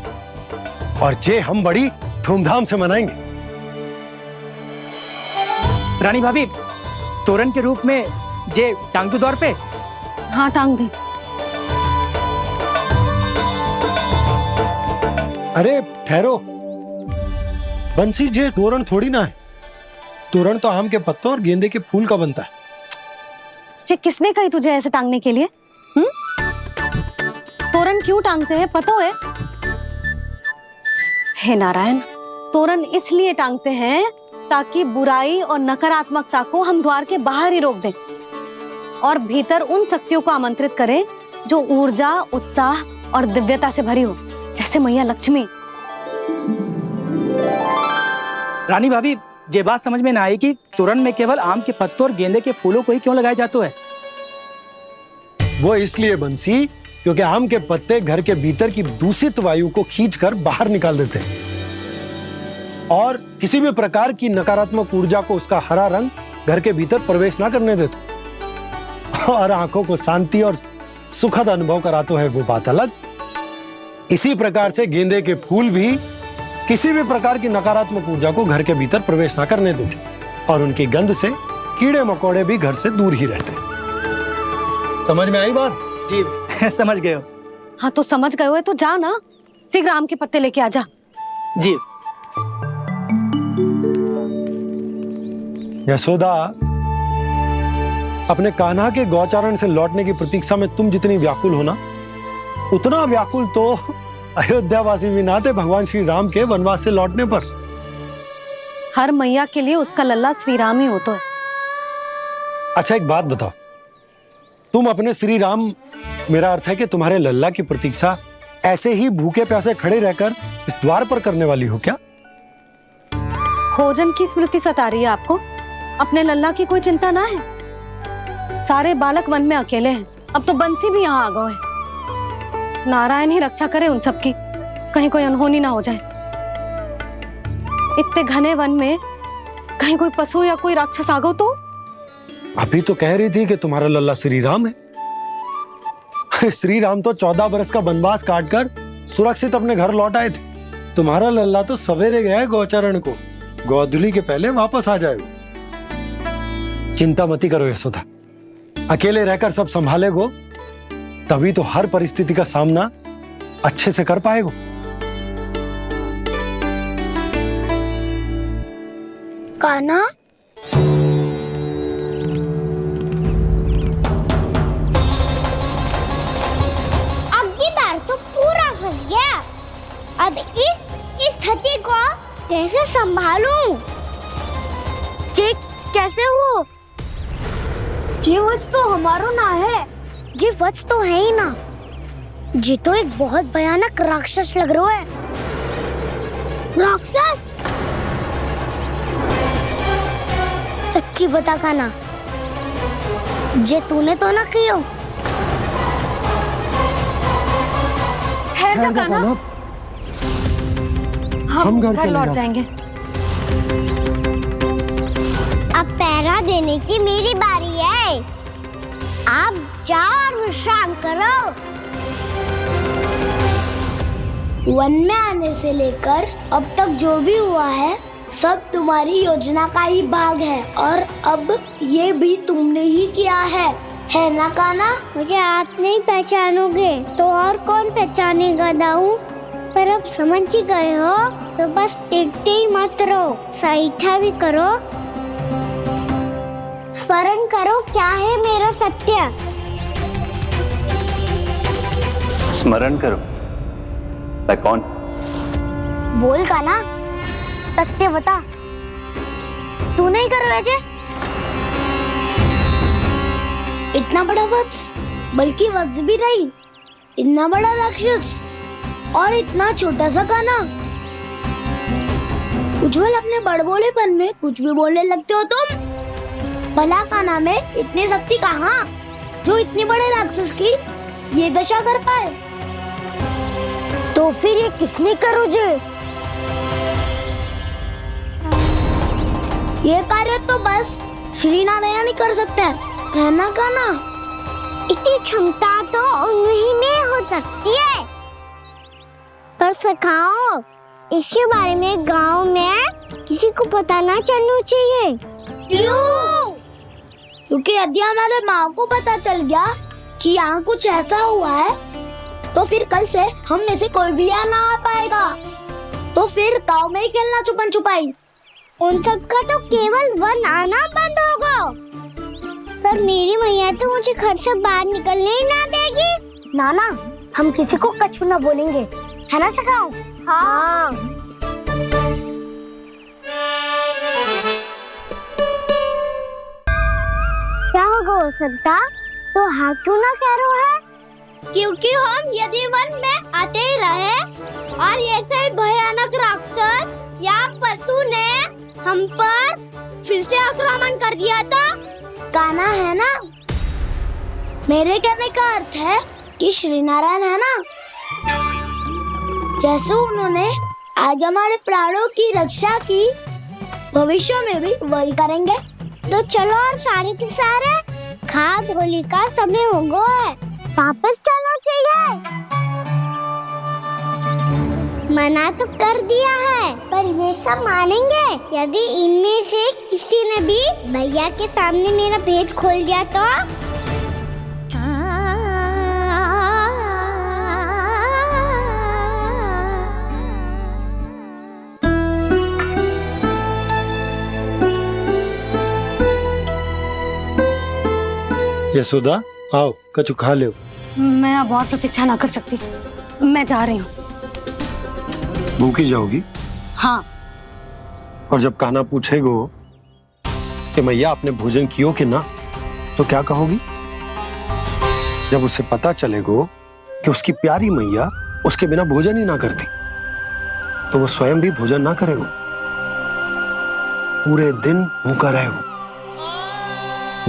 Speaker 4: और जे हम बड़ी धूमधाम से मनाएंगे।
Speaker 6: रानी भाभी, तोरण के रूप में जे टांग दो दौर पे।
Speaker 3: हाँ टांग दे।
Speaker 4: अरे ठहरो बंसी, जे तोरण थोड़ी ना है। तोरण तो आम के पत्तों और गेंदे के फूल का बनता है।
Speaker 3: जे किसने कही तुझे ऐसे टांगने के लिए? तोरण क्यों टांगते हैं पता है? हे नारायण, तोरण इसलिए टांगते हैं ताकि बुराई और नकारात्मकता को हम द्वार के बाहर ही रोक दें और भीतर उन शक्तियों को आमंत्रित करें जो ऊर्जा, उत्साह और दिव्यता से भरी हो, जैसे मैया लक्ष्मी।
Speaker 6: रानी भाभी, ये बात समझ में ना आई कि तोरण में केवल आम के पत्तों और गेंदे के फूलों को ही क्यों लगाया जाता है?
Speaker 4: वो इसलिए बंसी क्योंकि आम के पत्ते घर के भीतर की दूषित वायु को खींचकर बाहर निकाल देते हैं और किसी भी प्रकार की नकारात्मक ऊर्जा को उसका हरा रंग घर के भीतर प्रवेश ना करने देते और आंखों को शांति और सुखद अनुभव कराते है, वो बात अलग। इसी प्रकार से गेंदे के फूल भी किसी भी प्रकार की नकारात्मक ऊर्जा को घर के भीतर प्रवेश ना करने देते और उनकी गंध से कीड़े मकोड़े भी घर से दूर ही रहते। समझ में आई बात?
Speaker 6: जी समझ गए हो।
Speaker 3: हाँ तो समझ गए हो तो जा ना, शीघ्र आम के पत्ते लेके आ जा।
Speaker 6: जी।
Speaker 4: यशोदा, अपने कान्हा के गौचारण से लौटने की प्रतीक्षा में तुम जितनी व्याकुल हो ना, उतना व्याकुल तो अयोध्यावासी भी ना थे भगवान श्री राम के वनवास से लौटने पर।
Speaker 3: हर मैया के लिए उसका लल्ला श्री राम ही होता है।
Speaker 4: अच्छा एक बात बताओ, तुम अपने श्री राम, मेरा अर्थ है कि तुम्हारे लल्ला की प्रतीक्षा ऐसे ही भूखे प्यासे खड़े रहकर इस द्वार पर करने वाली हो क्या?
Speaker 3: भोजन की स्मृति सता रही है आपको? अपने लल्ला की कोई चिंता ना है। सारे बालक वन में अकेले हैं, अब तो बंसी भी यहाँ आ गए हैं। नारायण ही रक्षा करे उन सबकी, कहीं कोई अनहोनी ना हो जाए। इतने घने वन में कहीं कोई पशु या कोई राक्षस आ गो तो?
Speaker 4: अभी तो कह रही थी कि तुम्हारा लल्ला श्री राम है। अरे श्री राम तो 14 बरस का वनवास काटकर सुरक्षित अपने घर लौट आए थे। तुम्हारा लल्ला तो सवेरे गया है गौचरण को, गोधूली के पहले वापस आ जाएगा। चिंता मती करो यशोदा, अकेले रहकर सब संभालेगो तभी तो हर परिस्थिति का सामना अच्छे से कर पाएगो।
Speaker 1: कान्हा, अब की बार तो पूरा फंस गया। अब इस स्थिति को कैसे संभालूं? जी कैसे हो? जी वत्स तो हमारो ना है। जी वत्स तो है ही ना। जी तो एक बहुत भयानक राक्षस लग रहा है। राक्षस? सच्ची बता कान्हा, जे तूने तो ना कियो?
Speaker 3: ठहर जा कान्हा, हम घर लौट जाएंगे।
Speaker 1: अब पहरा देने की मेरी बारी है। आप जाओ और विश्राम करो। वन में आने से लेकर अब तक जो भी हुआ है सब तुम्हारी योजना का ही भाग है और अब ये भी तुमने ही किया है ना कान्हा? मुझे आप नहीं पहचानोगे तो और कौन पहचानेगा दाऊ? पर अब समझ ही गए हो तो बस देखते ही मत रहो, सहीठा भी करो। स्मरण करो क्या है मेरा सत्य।
Speaker 7: स्मरण करो? मैं कौन?
Speaker 1: बोल कान्हा, सत्य बता। तू नहीं करो अजय? इतना बड़ा वत्स, बल्कि वत्स भी नहीं, इतना बड़ा राक्षस और इतना छोटा सा कान्हा। उज्जवल अपने बड़बोलेपन में कुछ भी बोलने लगते हो तुम। भला कान्हा में इतनी शक्ति कहाँ जो इतने बड़े राक्षस की ये दशा कर पाए? तो फिर ये किसने करो जे? ये कार्य तो बस श्री नारायण ही कर सकते हैं, है ना कान्हा? इतनी क्षमता तो उन्हीं में हो सकती है। पर सखाओ, इसके बारे में गांव में किसी को पता ना चलना चाहिए। क्यों? क्योंकि यदि हमारे माँ को पता चल गया कि यहाँ कुछ ऐसा हुआ है, तो फिर कल से हम में से कोई भी यहाँ ना आ पाएगा। तो फिर गाँव में ही खेलना छुपन छुपाई। उन सब का तो केवल वन आना बंद होगा। पर मेरी मैया तो मुझे घर से बाहर निकलने ही ना देगी। नाना, हम किसी को कछु ना बोलेंगे, है ना सखाओ? हाँ। क्या होगा संता? तो हाँ क्यों ना कह रहा है? क्योंकि हम यदि वन में आते ही रहे और ऐसे भयानक राक्षस या पशु ने हम पर फिर से आक्रमण कर दिया तो कान्हा है ना, मेरे कहने का अर्थ है कि श्री नारायण है ना, जैसे उन्होंने आज हमारे प्राणों की रक्षा की, भविष्य में भी वही करेंगे। तो चलो और सारे के सारे खाद होली का समय हो गया है, वापस चलो चाहिए। मना तो कर दिया है, पर ये सब मानेंगे यदि इनमें से किसी ने भी भैया के सामने मेरा भेद खोल दिया तो?
Speaker 4: यशोदा, आओ कछु खा लो।
Speaker 3: मैं अब और प्रतीक्षा ना कर सकती, मैं जा रही हूँ।
Speaker 4: भूखी जाओगी?
Speaker 3: हाँ।
Speaker 4: और जब कान्हा पूछेगो कि मैया आपने भोजन कियो कि ना, तो क्या कहोगी? जब उसे पता चलेगो कि उसकी प्यारी मैया उसके बिना भोजन ही ना करती, तो वो स्वयं भी भोजन ना करेगो, पूरे दिन भूखा रहेगो।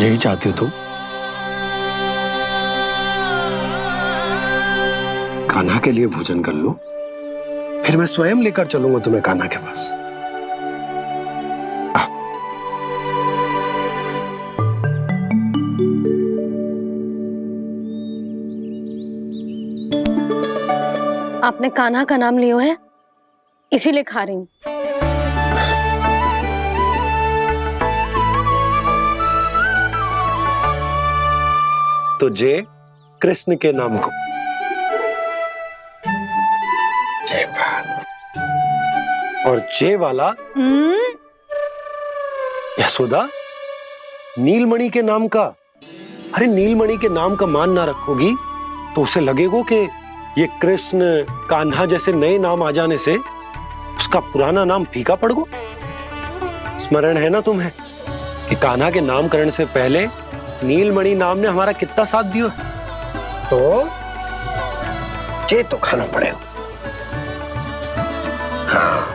Speaker 4: यही चाहती हो तुम? कान्हा के लिए भोजन कर लो, फिर मैं स्वयं लेकर चलूंगा तुम्हें कान्हा के पास।
Speaker 3: आपने कान्हा का नाम लियो है, इसीलिए खा रही हूँ।
Speaker 4: तो जय कृष्ण के नाम को। जय बात। और जय वाला यशोदा, नीलमणि के नाम का। अरे नीलमणि के नाम का मान ना रखोगी तो उसे लगेगा कि ये कृष्ण कान्हा जैसे नए नाम आ जाने से उसका पुराना नाम फीका पड़ गो। स्मरण है ना तुम्हें कि कान्हा के नामकरण से पहले नीलमणि नाम ने हमारा कितना साथ दिया? तो जे तो खाना पड़ेगा। हाँ।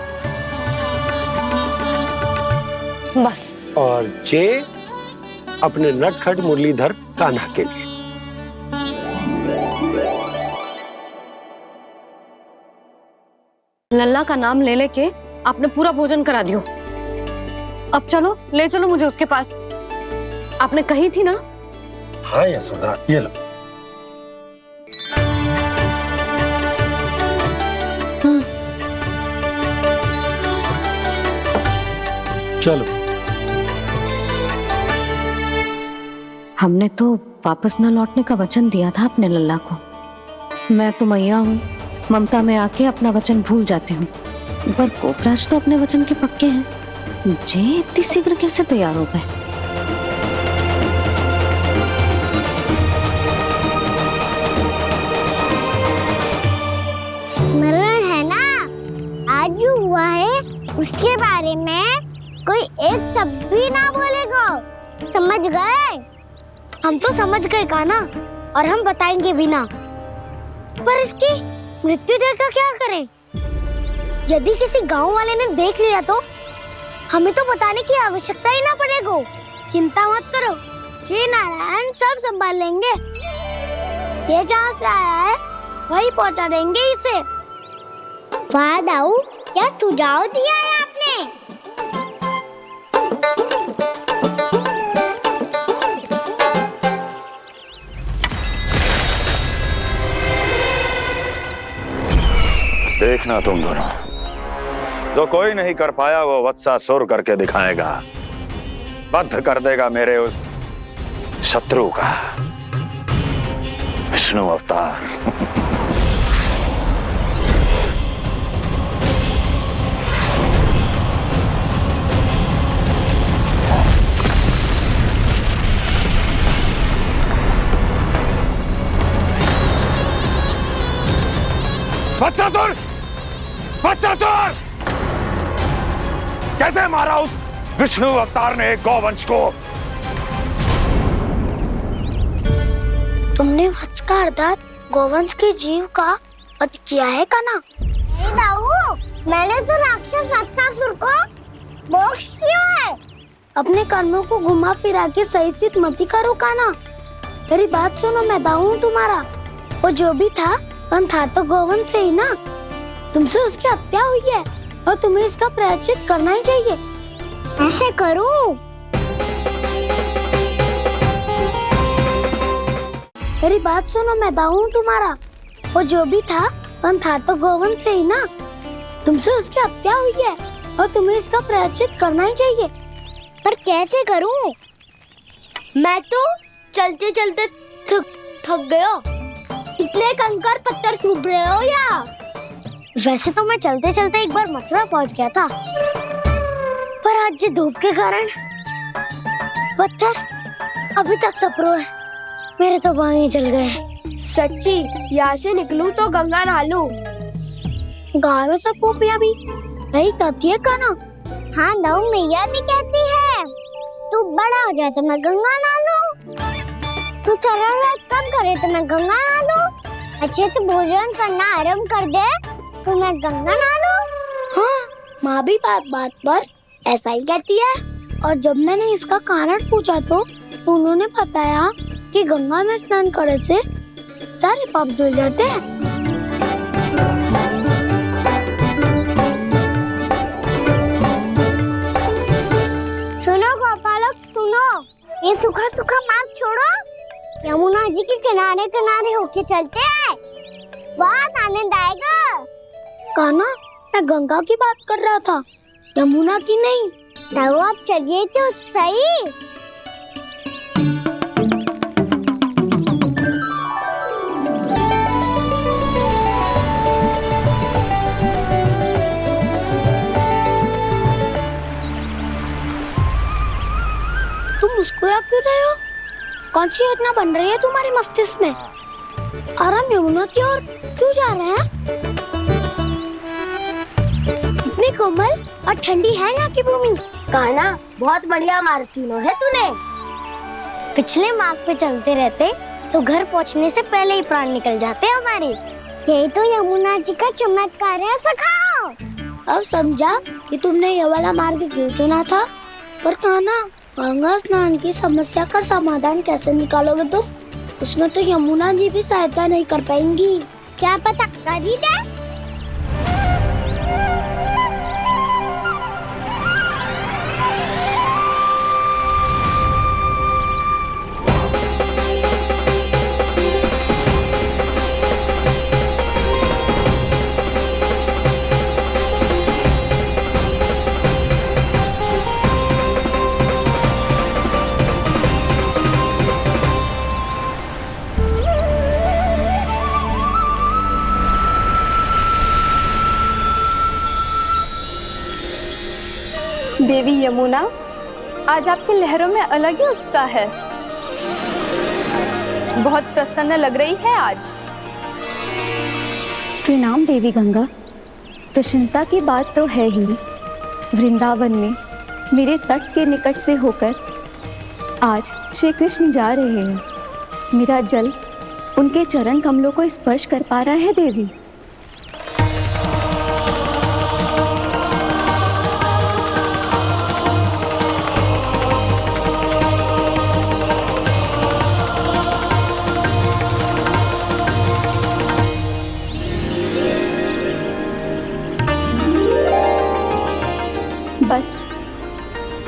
Speaker 3: बस।
Speaker 4: और जे अपने नटखट मुरलीधर कान्हा के लिए।
Speaker 3: लल्ला का नाम ले लेके आपने पूरा भोजन करा दियो। अब चलो, ले चलो मुझे उसके पास। आपने कही थी ना?
Speaker 4: हाँ यशोदा, ये लो। चलो।
Speaker 3: हमने तो वापस न लौटने का वचन दिया था अपने लल्ला को। मैं तो मैया हूँ, ममता में आके अपना वचन भूल जाती हूँ, पर गोपराज तो अपने वचन के पक्के हैं। जे इतनी शीघ्र कैसे तैयार हो गए?
Speaker 1: स्मरण है ना, आज जो हुआ है उसके बारे में कोई एक शब्द भी ना बोलेगा। समझ गए? हम तो समझ गए कान्हा, और हम बताएंगे भी ना। पर इसकी मृत्यु देखकर क्या करें? यदि किसी गांव वाले ने देख लिया तो हमें तो बताने की आवश्यकता ही ना पड़ेगा। चिंता मत करो, श्री नारायण सब संभाल लेंगे। ये जहाँ से आया है वही पहुँचा देंगे इसे। वाह दाऊ, क्या सुझाव दिया है आपने?
Speaker 11: देखना तुम दोनों, जो कोई नहीं कर पाया वो वत्सासुर करके दिखाएगा। बंद कर देगा मेरे उस शत्रु का विष्णु अवतार।
Speaker 7: वत्सासुर! वत्सासुर! कैसे मारा उस विष्णु अवतार ने गौवंश को?
Speaker 1: तुमने वत्स का अर्थात गोवंश के जीव का वध किया है काना? नहीं दाऊ, मैंने तो राक्षस वत्सासुर को मोक्ष किया है। अपने कर्मों को घुमा फिरा के सही सिद्ध मत करो काना। मेरी बात सुनो, मैं दाऊ हूँ तुम्हारा। वो जो भी था पर था तो गोवंश से ही ना। तुमसे उसकी हत्या हुई है और तुम्हें इसका प्रायश्चित करना ही चाहिए। ऐसे करूं? मेरी बात सुनो, मैं दाऊ हूँ तुम्हारा। वो जो भी था पर था तो गोवंश से ही ना। तुमसे उसकी हत्या हुई है और तुम्हें इसका प्रायश्चित करना ही चाहिए। पर कैसे करूं? मैं तो चलते चलते थक गया। इतने कंकर पत्थर सूख रहे हो या? वैसे तो मैं चलते चलते एक बार मथुरा पहुंच गया था, पर आज ये धूप के कारण पत्थर अभी तक तप रहे हैं। मेरे तो पाँव ही जल गए।
Speaker 10: सच्ची, यहाँ से निकलूं तो गंगा नहा लूं।
Speaker 1: गारो सब पोपिया भी यही कहती है काना। हाँ दाऊ, मैया भी कहती है तू बड़ा हो जाए तो मैं गंगा नहा लूं, तू चरण व्रत कम करे तो मैं गंगा नहा लूं, अच्छे से भोजन करना आरंभ कर दे तो मैं गंगा नहा लूं। हाँ, माँ भी बात बात पर ऐसा ही कहती है। और जब मैंने इसका कारण पूछा तो उन्होंने बताया कि गंगा में स्नान करने से सारे पाप धुल जाते हैं। सुनो गोपालक, सुनो, ये सूखा सूखा मार्ग छोड़ो, यमुना जी के किनारे किनारे होके चलते हैं, बहुत आनंद आएगा। काना, मैं गंगा की बात कर रहा था, यमुना की नहीं। तो आप चलिए तो सही। तुम मुस्कुरा क्यों रहे हो? कौन सी योजना बन रही है तुम्हारे मस्तिष्क में? और हम यमुना की ओर क्यों जा रहे हैं? इतनी कोमल और ठंडी है यहाँ की भूमि।
Speaker 2: कान्हा, बहुत बढ़िया मार्ग चुना है तूने।
Speaker 1: पिछले मार्ग पे चलते रहते तो घर पहुँचने से पहले ही प्राण निकल जाते हमारे। यही तो यमुना जी का चमत्कार है सखाओ। अब समझा कि तुमने ये वाला मार्ग क्यों चुना था। पर कान्हा, गंगा स्नान की समस्या का समाधान कैसे निकालोगे तुम? उसमें तो यमुना जी भी सहायता नहीं कर पाएंगी। क्या पता कर ही दे।
Speaker 13: देवी यमुना, आज आपकी लहरों में अलग ही उत्साह है। बहुत प्रसन्न लग रही है आज।
Speaker 3: प्रणाम देवी गंगा। प्रसन्नता की बात तो है ही। वृंदावन में मेरे तट के निकट से होकर आज श्री कृष्ण जा रहे हैं। मेरा जल उनके चरण कमलों को स्पर्श कर पा रहा है देवी। बस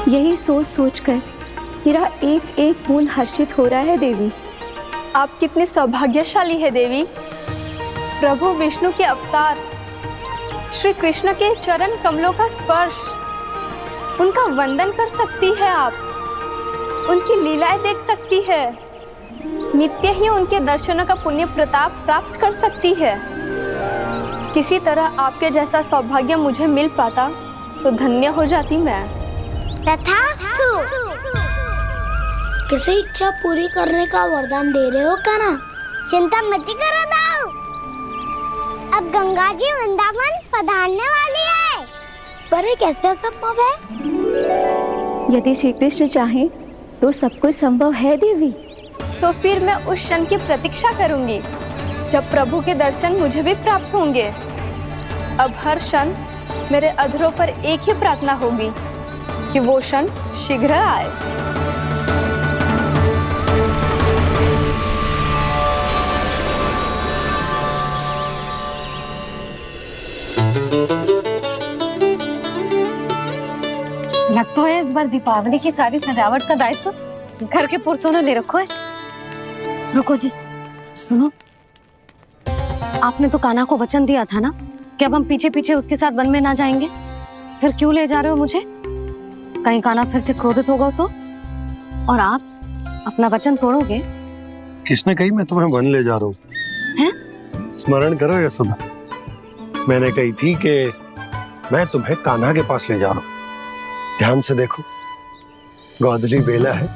Speaker 3: यही सोच सोचकर मेरा एक एक खून हर्षित हो रहा है देवी।
Speaker 13: आप कितने सौभाग्यशाली है देवी। प्रभु विष्णु के अवतार श्री कृष्ण के चरण कमलों का स्पर्श, उनका वंदन कर सकती है आप।
Speaker 14: उनकी लीलाएं देख सकती है, नित्य ही उनके दर्शनों का पुण्य प्रताप प्राप्त कर सकती है। किसी तरह आपके जैसा सौभाग्य मुझे मिल पाता तो धन्य हो जाती मैं।
Speaker 1: तथास्तु। किसी इच्छा पूरी करने का वरदान दे रहे हो कान्हा? चिंता मत करो दाऊ, अब गंगा जी वृंदावन पधारने वाली है। पर ये कैसे संभव है?
Speaker 14: यदि श्री कृष्ण चाहे तो सब कुछ संभव है देवी। तो फिर मैं उस क्षण की प्रतीक्षा करूंगी जब प्रभु के दर्शन मुझे भी प्राप्त होंगे। अब हर क्षण मेरे अधरों पर एक ही प्रार्थना होगी कि वो क्षण शीघ्र आए।
Speaker 3: लग तो है इस बार दीपावली की सारी सजावट का दायित्व घर के पुरुषों ने ले रखो है। रुको जी, सुनो, आपने तो कान्हा को वचन दिया था ना कि अब हम पीछे पीछे उसके साथ वन में ना जाएंगे, फिर क्यों ले जा रहे हो मुझे? कहीं कान्हा फिर से क्रोधित होगा तो? और आप अपना वचन तोड़ोगे?
Speaker 4: किसने कही मैं तुम्हें वन ले जा रहा हूँ? स्मरण करो यशोदा, मैंने कही थी कि मैं तुम्हें कान्हा के पास ले जा रहा हूँ। ध्यान से देखो, गोधली बेला है,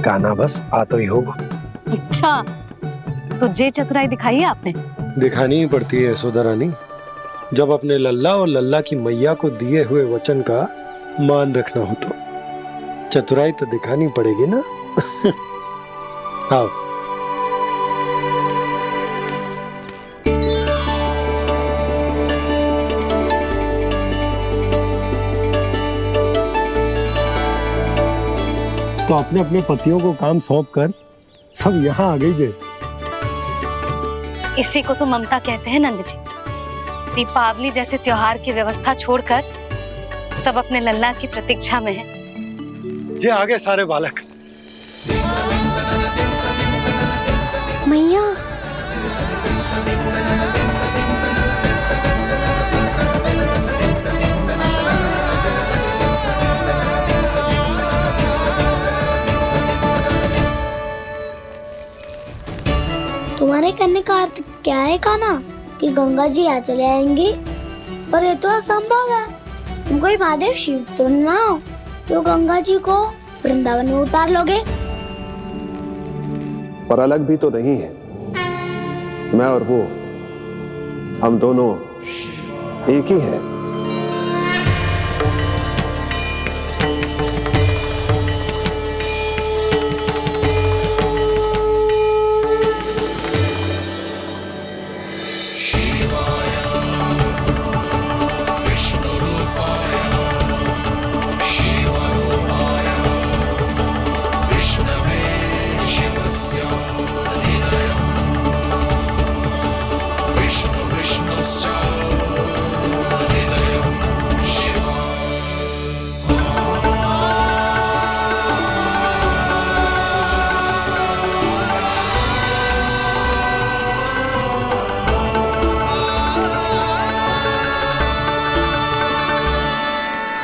Speaker 4: कान्हा बस आ तो ही होगा।
Speaker 3: अच्छा, तो जे चतुराई दिखाई है आपने?
Speaker 4: दिखानी ही पड़ती है यशोदा रानी, जब अपने लल्ला और लल्ला की मैया को दिए हुए वचन का मान रखना हो तो चतुराई तो दिखानी पड़ेगी ना। आओ। तो अपने अपने पतियों को काम सौंप कर सब यहाँ आ गई थे।
Speaker 3: इसी को तो ममता कहते हैं नंद जी। दीपावली जैसे त्योहार की व्यवस्था छोड़कर सब अपने लल्ला की प्रतीक्षा में हैं।
Speaker 4: जे आगे सारे बालक।
Speaker 1: मैया, तुम्हारे कहने का अर्थ क्या है कान्हा? कि गंगा जी यहाँ चले आएंगे? पर ये तो असंभव है। तुम कोई महादेव शिव तो ना हो तो गंगा जी को वृंदावन में उतार लोगे?
Speaker 5: पर अलग भी तो नहीं है, मैं और वो, हम दोनों एक ही हैं।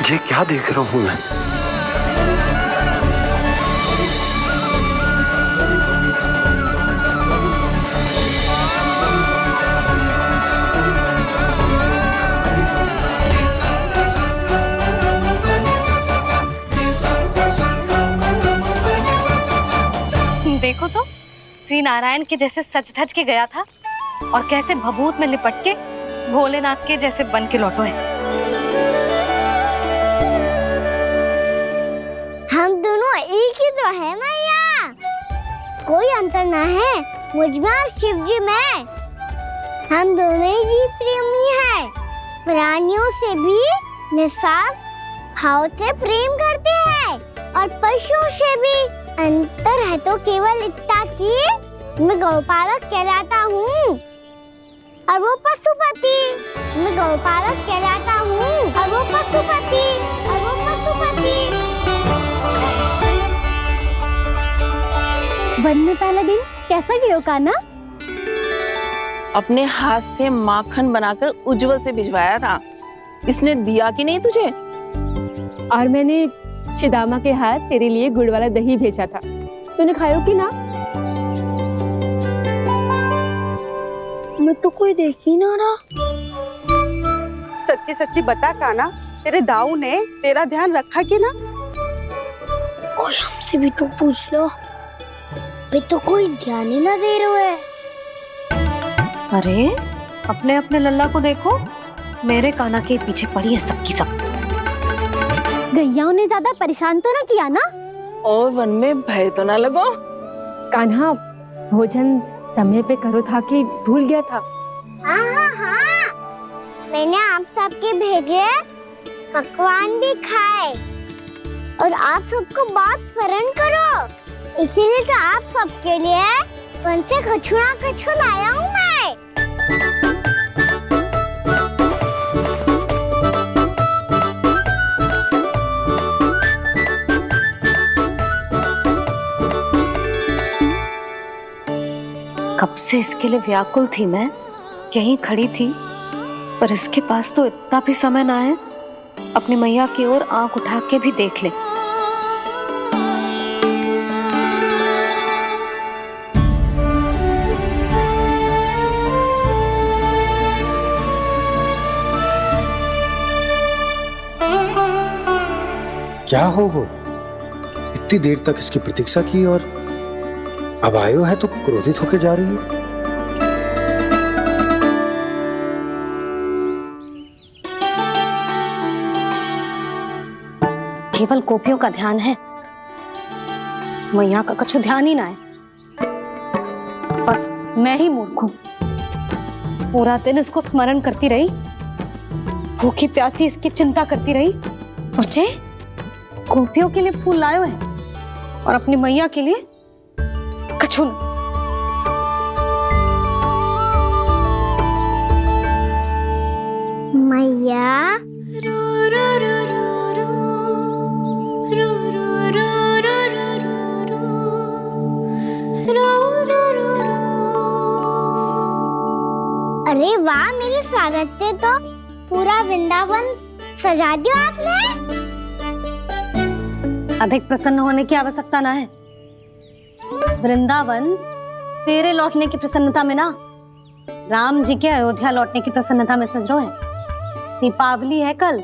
Speaker 4: ये क्या देख रहा हूँ मैं?
Speaker 3: देखो तो, श्री नारायण के जैसे सच धज के गया था और कैसे भभूत में लिपट के भोलेनाथ के जैसे बन के लौटो है।
Speaker 1: हम दोनों एक ही तो है मैया, कोई अंतर ना है मुझ में और शिव जी में। हम दोनों ही जीव प्रेमी हैं, प्राणियों से भी निस्वार्थ भाव से प्रेम करते हैं और पशुओं से भी। अंतर है तो केवल इतना कि मैं गौपालक कहलाता हूँ और वो पशुपति। मैं गौपालक कहलाता हूँ और वो पशुपति। वन में पहला दिन कैसा गया कान्हा?
Speaker 10: अपने हाथ से माखन बनाकर उज्जवल से भिजवाया था। इसने दिया कि नहीं तुझे?
Speaker 14: और मैंने शिदामा के हाथ तेरे लिए गुड़ वाला दही भेजा था, तूने खायो कि ना?
Speaker 1: मैं तो कोई देख ही ना रहा।
Speaker 15: सच्ची सच्ची बता काना, तेरे दाऊ ने तेरा ध्यान रखा कि ना?
Speaker 1: कोई हमसे भी तो पूछ लो, वे तो कोई ध्यान ही ना दे रहे है।
Speaker 3: अरे अपने अपने लल्ला को देखो, मेरे काना के पीछे पड़ी है सबकी सब।
Speaker 1: गैया ने ज्यादा परेशान तो ना किया ना?
Speaker 10: और वन में भय तो ना लगो?
Speaker 14: कान्हा भोजन समय पे करो था कि भूल गया था?
Speaker 1: हाँ, मैंने आप सबके भेजे पकवान भी खाए और आप सबको बात स्मरण करो, इसीलिए तो आप सबके लिए वन से कछुआ लाया हूँ मैं।
Speaker 3: कब से इसके लिए व्याकुल थी मैं, यहीं खड़ी थी, पर इसके पास तो इतना भी समय ना है अपनी मैया की ओर आंख उठा के भी देख ले।
Speaker 4: क्या हो वो? इतनी देर तक इसकी प्रतीक्षा की और अब आयो है तो क्रोधित होके जा रही है।
Speaker 3: केवल गोपियों का ध्यान है, मैया का कछु ध्यान ही ना है। बस मैं ही मूर्ख हूं, पूरा दिन इसको स्मरण करती रही, भूखी प्यासी इसकी चिंता करती रही, और जे गोपियों के लिए फूल लायो है और अपनी मैया के लिए कछु न।
Speaker 1: मैया अरे वाह, मेरे स्वागत से तो पूरा वृंदावन सजा दिया आपने।
Speaker 3: अधिक प्रसन्न होने की आवश्यकता ना है, वृंदावन तेरे लौटने की प्रसन्नता में ना, राम जी के अयोध्या लौटने की प्रसन्नता में सज रहे हैं। दीपावली है कल।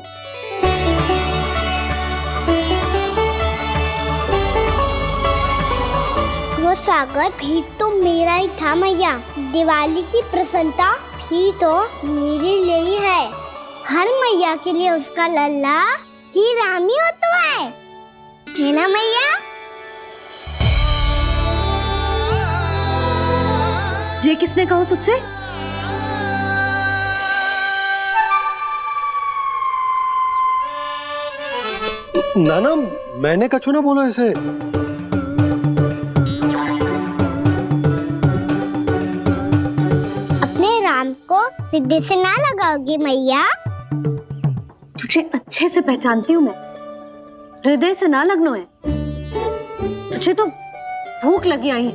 Speaker 1: वो स्वागत भी तो मेरा ही था मैया, दिवाली की प्रसन्नता भी तो मेरे लिए ही है। हर मैया के लिए उसका लल्ला जी राम ही होता है ना मैया?
Speaker 3: ये किसने कहा तुझसे?
Speaker 4: नाना, मैंने कछु ना बोला इसे।
Speaker 1: अपने राम को हृदय से ना लगाओगी मैया?
Speaker 3: तुझे अच्छे से पहचानती हूँ मैं, हृदय से ना लगनो है। तुझे तो भूख लगी आई है,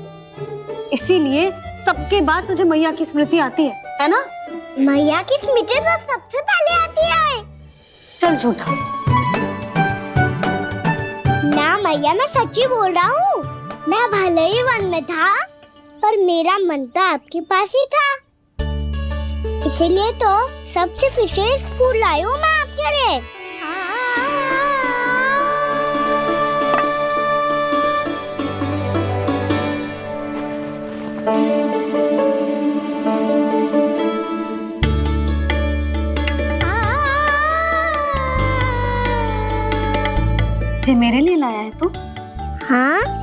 Speaker 3: इसीलिए सबके बाद तुझे मैया की स्मृति आती है ना?
Speaker 1: मैया की स्मृति तो सबसे पहले आती है।
Speaker 3: चल झूठा।
Speaker 1: ना मैया, मैं सच्ची बोल रहा हूँ। मैं भले ही वन में था, पर मेरा मन तो आपके पास ही था, इसीलिए तो सबसे विशेष फूल लाई हूँ मैं आपके लिए।
Speaker 3: जे मेरे लिए लाया है तू?
Speaker 1: हाँ।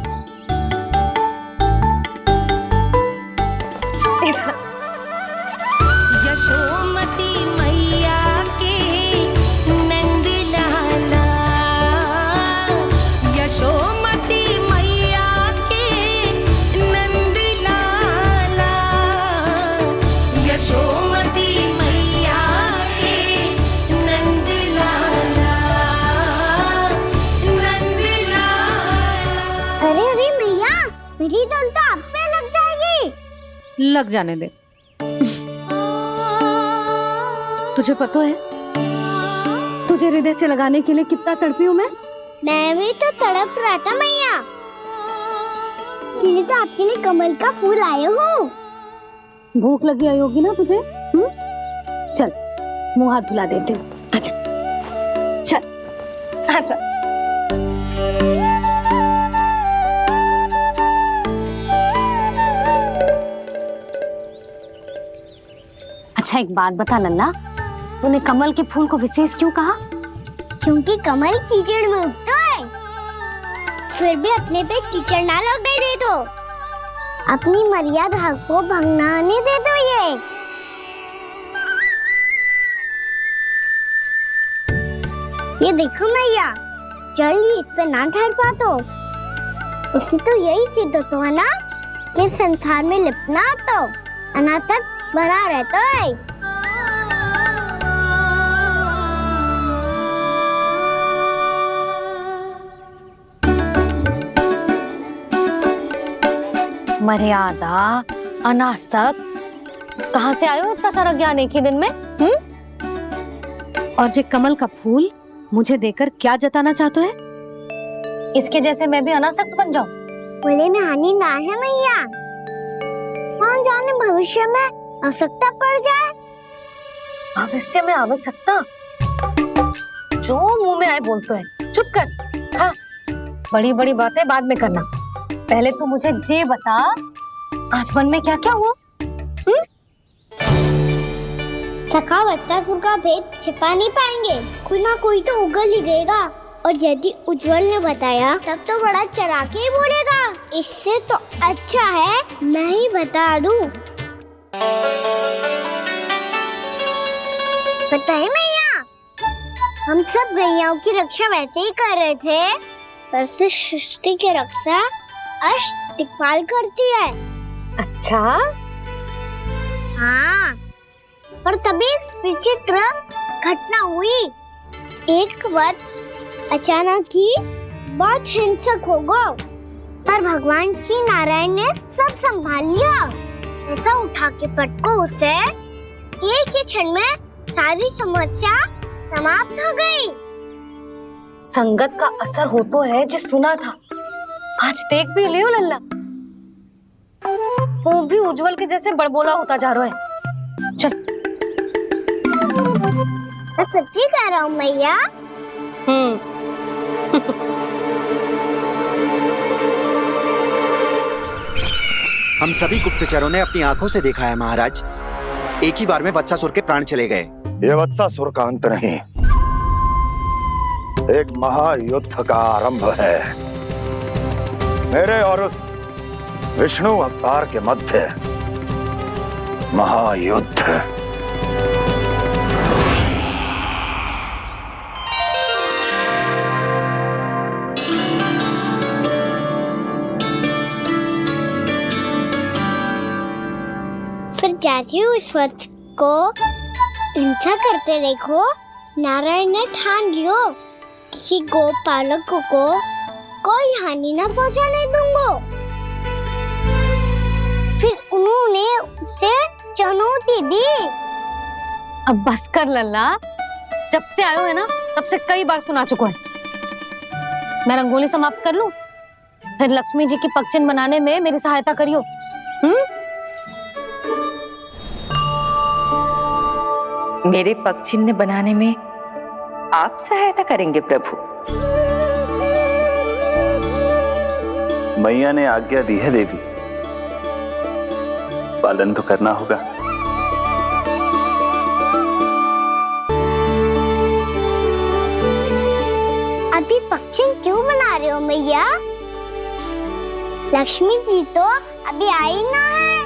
Speaker 8: यशोमती मैया के नंद लाला, यशोमती मैया के नंद लाला, यशोमती मैया के नंद लाला, नंद लाला।
Speaker 1: अरे अरे मैया, मेरी धुन तो आप पे लग जाएगी।
Speaker 3: लग जाने दे। तुझे पता है तुझे हृदय से लगाने के लिए कितना तड़पी हूँ मैं?
Speaker 1: मैं भी तो तड़प रहा था मैया, इसलिए तो आपके लिए कमल का फूल आया हूँ।
Speaker 3: भूख लगी आई होगी ना तुझे? चल मुंह हाथ धुला देती हूँ। आजा चल आजा। अच्छा एक बात बता लल्ला, तूने कमल के फूल को विशेष क्यों कहा?
Speaker 1: क्योंकि कमल कीचड़ में उगता है, फिर भी अपने पे कीचड़ ना लगने दे दो, अपनी मर्यादा को भंगना नहीं दे दो। ये देखो मैया, जल ही इस पे ना ठहर पा तो उसी तो यही सिद्ध तो है ना कि संसार में लिपना तो अनाथक बना रहता है।
Speaker 3: मर्यादा, अनासक, कहाँ से आयो इतना सारा ज्ञान एक ही दिन में? और जे कमल का फूल मुझे देकर क्या जताना चाहते है? इसके जैसे मैं भी अनासक्त बन जाऊं?
Speaker 1: बोले में हानि ना है मैया, कौन जाने भविष्य में आवश्यकता पड़ जाए।
Speaker 3: भविष्य में आवश्यकता? जो मुंह में आए बोलते हैं, चुप कर। हाँ, बड़ी बड़ी बातें बाद में करना, पहले तू मुझे ये बता आज मन में क्या क्या हुआ?
Speaker 1: सखा बत्तासुर का भेद छिपा नहीं पाएंगे, कोई ना कोई तो उगल ही देगा, और यदि उज्जवल ने बताया तब तो बड़ा चढ़ा के ही बोलेगा। इससे तो अच्छा है मैं ही बता दूं। पता है मैया, हम सब गैयाओं की रक्षा वैसे ही कर रहे थे, पर से सृष्टि की रक्षा अष्ट दिक्पाल करती है।
Speaker 3: अच्छा?
Speaker 1: हाँ, पर तभी विचित्र घटना हुई। एक बार अचानक ही बहुत हिंसक हो गया, पर भगवान श्री नारायण ने सब संभाल लिया। ऐसा उठा के पटको उसे, एक ही क्षण में सारी समस्या समाप्त हो गई।
Speaker 3: संगत का असर हो तो है जो सुना था, आज देख भी लियो लल्ला, तू भी उज्जवल के जैसे बड़बोला होता जा रहा है। चल।
Speaker 1: मैं सच्ची कह रहा हूँ मैया।
Speaker 16: हम सभी गुप्तचरों ने अपनी आंखों से देखा है महाराज, एक ही बार में वत्सासुर के प्राण चले गए।
Speaker 11: ये वत्सासुर का अंत नहीं, एक महायुद्ध का आरंभ है। मेरे और उस विष्णु अवतार के मध्य महायुद्ध।
Speaker 1: फिर जैसे ही उस वत्स को हिंसा करते देखो, नारायण ने ठान लियो किसी गोपालक को कोई हानि न पहुंचाने दूंगा। फिर उन्होंने उसे चुनौती दी।
Speaker 3: अब बस कर लल्ला, जब से आयो है ना तब से कई बार सुना चुका है। मैं रंगोली समाप्त कर लूं, फिर लक्ष्मी जी की पगचिन बनाने में मेरी सहायता करियो।
Speaker 13: मेरे पगचिन्ह बनाने में आप सहायता करेंगे प्रभु?
Speaker 17: मैया ने आज्ञा दी है देवी, पालन तो करना होगा।
Speaker 1: अभी पक्षी क्यों बना रहे हो मैया? लक्ष्मी जी तो अभी आई ना है।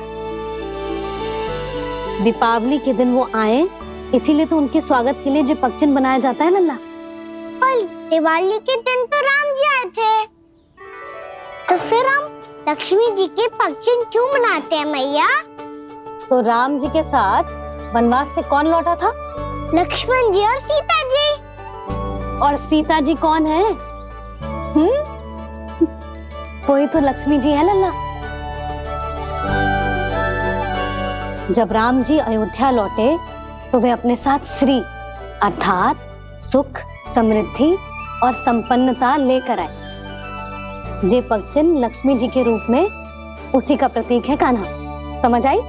Speaker 3: दीपावली के दिन वो आए, इसीलिए तो उनके स्वागत के लिए जो पगचिन बनाया जाता है लल्ला।
Speaker 1: पर दिवाली के दिन तो राम जी आए थे, तो फिर हम लक्ष्मी जी के पगचिन क्यों बनाते हैं मैया?
Speaker 3: तो राम जी के साथ वनवास से कौन लौटा था?
Speaker 1: लक्ष्मण जी और सीता जी।
Speaker 3: और सीता जी कौन है? कोई तो लक्ष्मी जी है लल्ला। जब राम जी अयोध्या लौटे तो वे अपने साथ श्री अर्थात सुख, समृद्धि और संपन्नता लेकर आए। जे पगचिन लक्ष्मी जी के रूप में उसी का प्रतीक है कान्हा। समझ आई?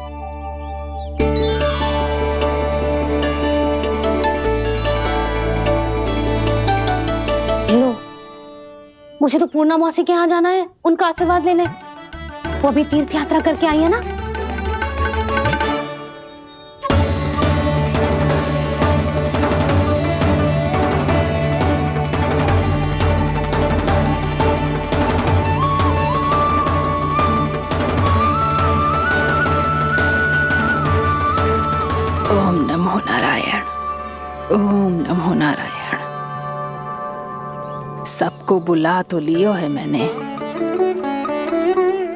Speaker 3: लो, मुझे तो पूर्णा मौसी के यहाँ जाना है उनका आशीर्वाद लेने। वो भी तीर्थ यात्रा करके आई है ना।
Speaker 18: ओम नमो नारायण, ओम नमो नारायण। सबको बुला तो लियो है मैंने,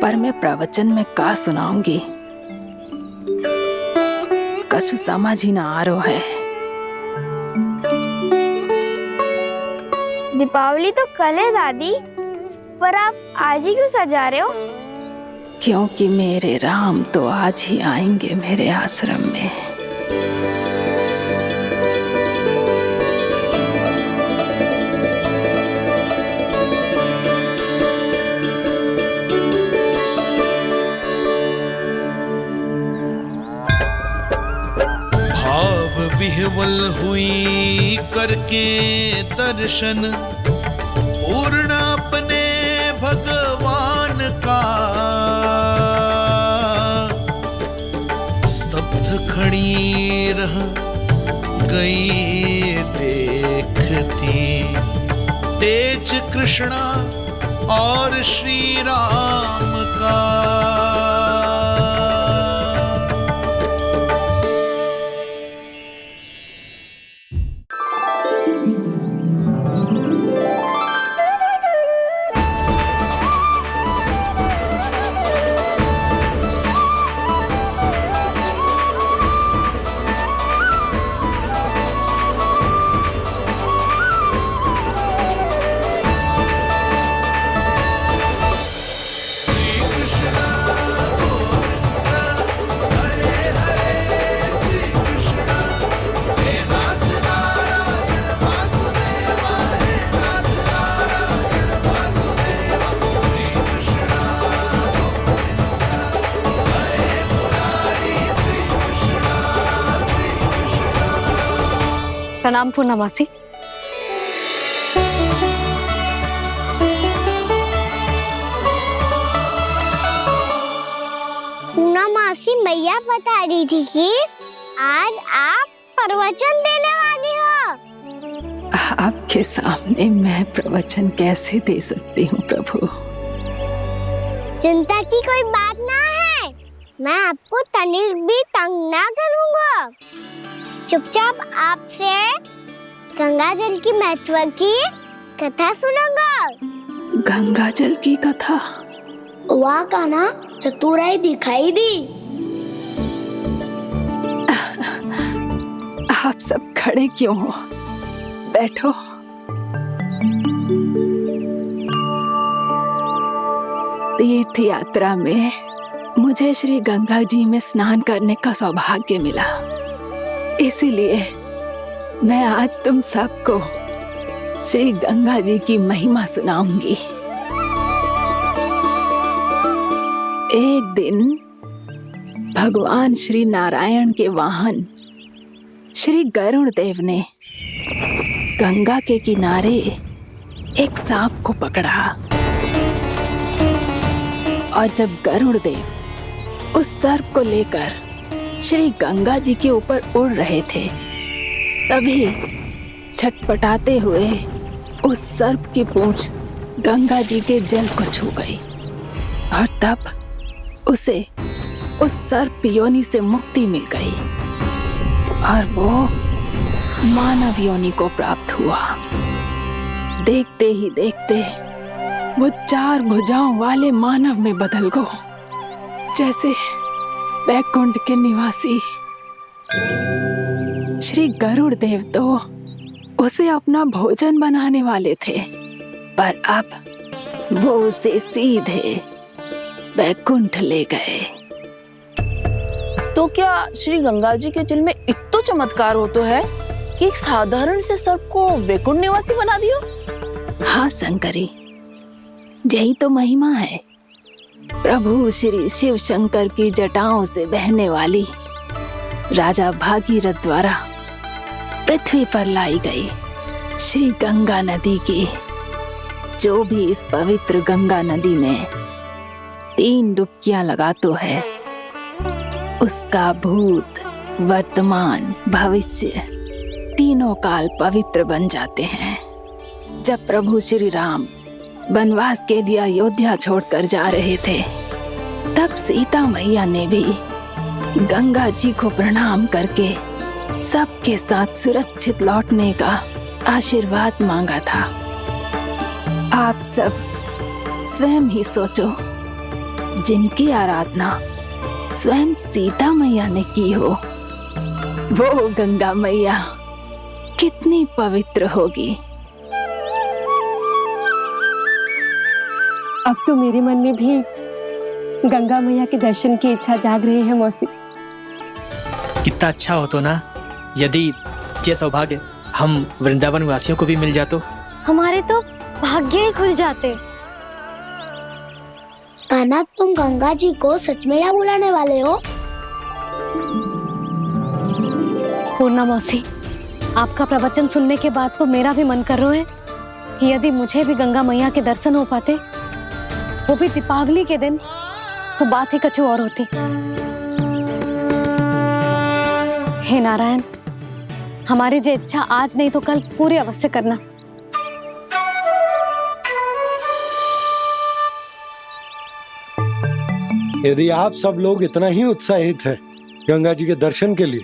Speaker 18: पर मैं प्रवचन में का सुनाऊंगी, कछु समझ ही ना आ रहा है।
Speaker 1: दीपावली तो कल है दादी, पर आप आज ही क्यों सजा रहे हो?
Speaker 18: क्योंकि मेरे राम तो आज ही आएंगे मेरे आश्रम में।
Speaker 9: विह्वल हुई करके दर्शन, पूर्ण अपने भगवान का, स्तब्ध खड़ी रह गई देखती, तेज कृष्णा और श्री राम का।
Speaker 3: प्रणाम पूर्णा मौसी।
Speaker 1: पूर्णा मौसी मैया बता रही थी कि आज आप प्रवचन देने वाली हो।
Speaker 18: आपके सामने मैं प्रवचन कैसे दे सकती हूँ प्रभु?
Speaker 1: चिंता की कोई बात ना है, मैं आपको तनिक भी तंग ना करूँगा। चुपचाप आपसे गंगा जल की महत्व की कथा सुनूंगा।
Speaker 18: गंगा जल की कथा?
Speaker 1: वाह कान्हा, चतुराई दिखाई दी।
Speaker 18: आप सब खड़े क्यों हो? बैठो। तीर्थ यात्रा में मुझे श्री गंगा जी में स्नान करने का सौभाग्य मिला, इसीलिए मैं आज तुम सबको श्री गंगा जी की महिमा सुनाऊंगी। एक दिन भगवान श्री नारायण के वाहन श्री गरुड़ देव ने गंगा के किनारे एक सांप को पकड़ा, और जब गरुड़ देव उस सर्प को लेकर श्री गंगा जी के ऊपर उड़ रहे थे, तभी छटपटाते हुए उस सर्प की पूंछ गंगा जी के जल को छू गई, और तब उसे उस सर्प योनि से मुक्ति मिल गई और वो मानव योनि को प्राप्त हुआ। देखते ही देखते वो 4 भुजाओं वाले मानव में बदल गया, जैसे वैकुंठ के निवासी। श्री गरुड़ देव तो उसे अपना भोजन बनाने वाले थे, पर अब वो उसे सीधे वैकुंठ ले गए।
Speaker 10: तो क्या श्री गंगा जी के जल में इतना चमत्कार हो तो है कि एक साधारण से सर्प को वैकुंठ निवासी बना दियो?
Speaker 18: हाँ शंकरी, यही तो महिमा है। प्रभु श्री शिव शंकर की जटाओं से बहने वाली राजा भागीरथ द्वारा पृथ्वी पर लाई गई श्री गंगा नदी की, जो भी इस पवित्र गंगा नदी में 3 डुबकियां लगातो है, उसका भूत, वर्तमान, भविष्य तीनों काल पवित्र बन जाते हैं। जब प्रभु श्री राम वनवास के लिए अयोध्या छोड़कर जा रहे थे, तब सीता मैया ने भी गंगा जी को प्रणाम करके सबके साथ सुरक्षित लौटने का आशीर्वाद मांगा था। आप सब स्वयं ही सोचो, जिनकी आराधना स्वयं सीता मैया ने की हो, वो गंगा मैया कितनी पवित्र होगी।
Speaker 19: अब तो मेरे मन में भी गंगा मैया के दर्शन की इच्छा जाग रही है मौसी।
Speaker 6: कितना अच्छा हो तो ना यदि ये सौभाग्य हम वृंदावन वासियों को भी मिल जातो।
Speaker 1: हमारे तो भाग्य ही खुल जाते। कान्हा, तुम गंगा जी को सच में यहाँ बुलाने वाले हो?
Speaker 3: पूर्णा मौसी, आपका प्रवचन सुनने के बाद तो मेरा भी मन कर रहा है कि यदि मुझे भी गंगा मैया के दर्शन हो पाते, वो भी दीपावली के दिन, तो बात ही कुछ और होती। हे नारायण, हमारी जो इच्छा आज नहीं तो कल पूरी अवश्य करना।
Speaker 4: यदि आप सब लोग इतना ही उत्साहित हैं गंगा जी के दर्शन के लिए,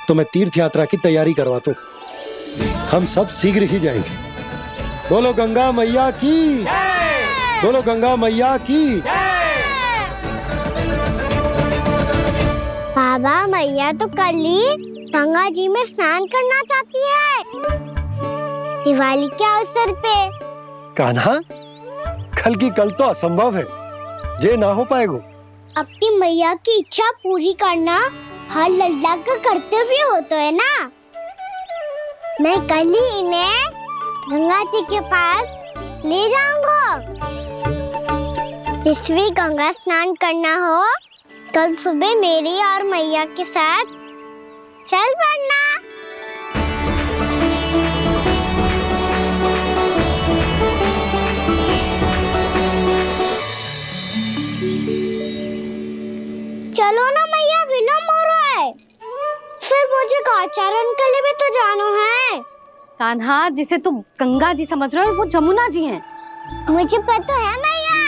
Speaker 4: तो मैं तीर्थ यात्रा की तैयारी करवाता हूँ। हम सब शीघ्र ही जाएंगे। बोलो गंगा मैया की, बोलो गंगा मैया की।
Speaker 1: बाबा, मैया तो कल ही गंगा जी में स्नान करना चाहती है, दिवाली के अवसर पे।
Speaker 4: कान्हा, कल की कल तो असंभव है, जे ना हो पाएगा।
Speaker 1: अपनी मैया की इच्छा पूरी करना हर लल्ला का कर्तव्य होता है ना। मैं कल ही इन्हें गंगा जी के पास ले जाऊंगा। जिस भी गंगा स्नान करना हो, कल सुबह मेरी और मैया के साथ चल पड़ना। चलो ना मैया, विलम्ब हो रहा है। फिर मुझे आचरण के लिए भी तो जाना है।
Speaker 3: कान्हा, जिसे तू गंगा जी समझ रहे हो, वो जमुना जी हैं।
Speaker 1: मुझे पता है मैया,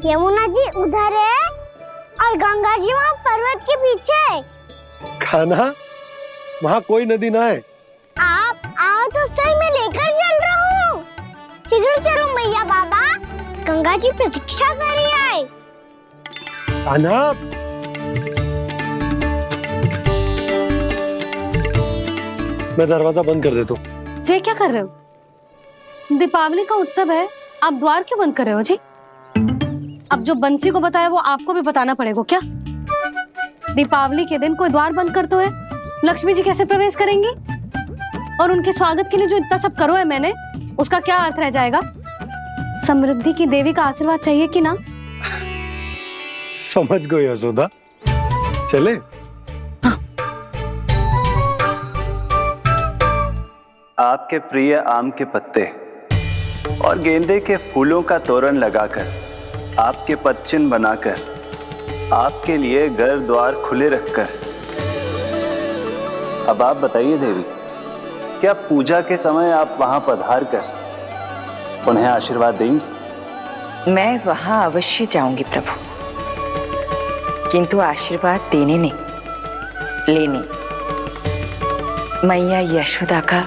Speaker 1: यमुना जी उधर है और गंगा जी वहाँ पर्वत के पीछे।
Speaker 4: कान्हा, वहाँ कोई नदी ना है।
Speaker 1: आप आओ तो सही, मैं लेकर चल रहा हूँ। शीघ्र चलो मैया। बाबा, गंगा जी प्रतीक्षा कर रही है।
Speaker 4: कान्हा, मैं दरवाजा बंद कर देता हूँ।
Speaker 3: ये क्या कर रहे हो? दीपावली का उत्सव है, आप द्वार क्यों बंद कर रहे हो जी? अब जो बंसी को बताया वो आपको भी बताना पड़ेगा क्या? दीपावली के दिन कोई द्वार बंद कर तो है, लक्ष्मी जी कैसे प्रवेश करेंगी? और उनके स्वागत के लिए जो इतना सब करो है मैंने, उसका क्या अर्थ रह जाएगा? समृद्धि की देवी का आशीर्वाद चाहिए कि ना?
Speaker 4: समझ गई यशोदा, चले।
Speaker 17: आपके प्रिय आम के पत्ते और गेंदे के फूलों का तोरण लगाकर, आपके पदचिन्ह बनाकर, आपके लिए घर द्वार खुले रखकर, अब आप बताइए देवी, क्या पूजा के समय आप वहां पधार कर उन्हें आशीर्वाद देंगी?
Speaker 13: मैं वहां अवश्य जाऊंगी प्रभु, किंतु आशीर्वाद देने नहीं, लेने, मैया यशोदा का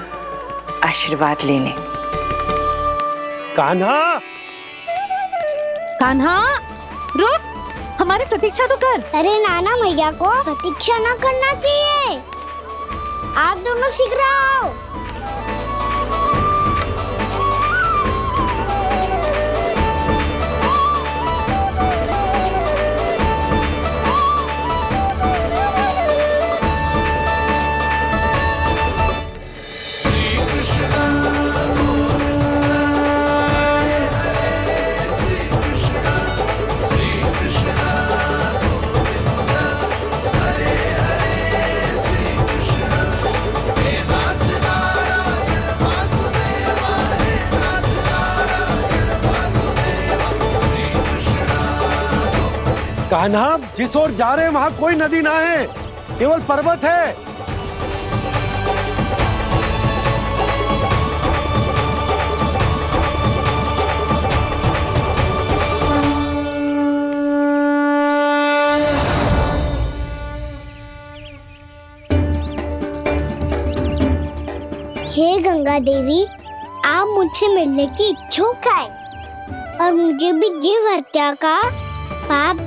Speaker 13: आशीर्वाद लेने।
Speaker 4: कान्हा,
Speaker 3: कान्हा, रुक, हमारी प्रतीक्षा तो कर।
Speaker 1: अरे नाना, मैया को प्रतीक्षा ना करना चाहिए। आप दोनों शीघ्र आओ।
Speaker 9: श्री कृष्ण
Speaker 4: कान्हा, जिस ओर जा रहे हैं वहां कोई नदी ना है, केवल पर्वत है।
Speaker 1: हे गंगा देवी, आप मुझसे मिलने की इच्छुक है और मुझे भी जीव हत्या का पाप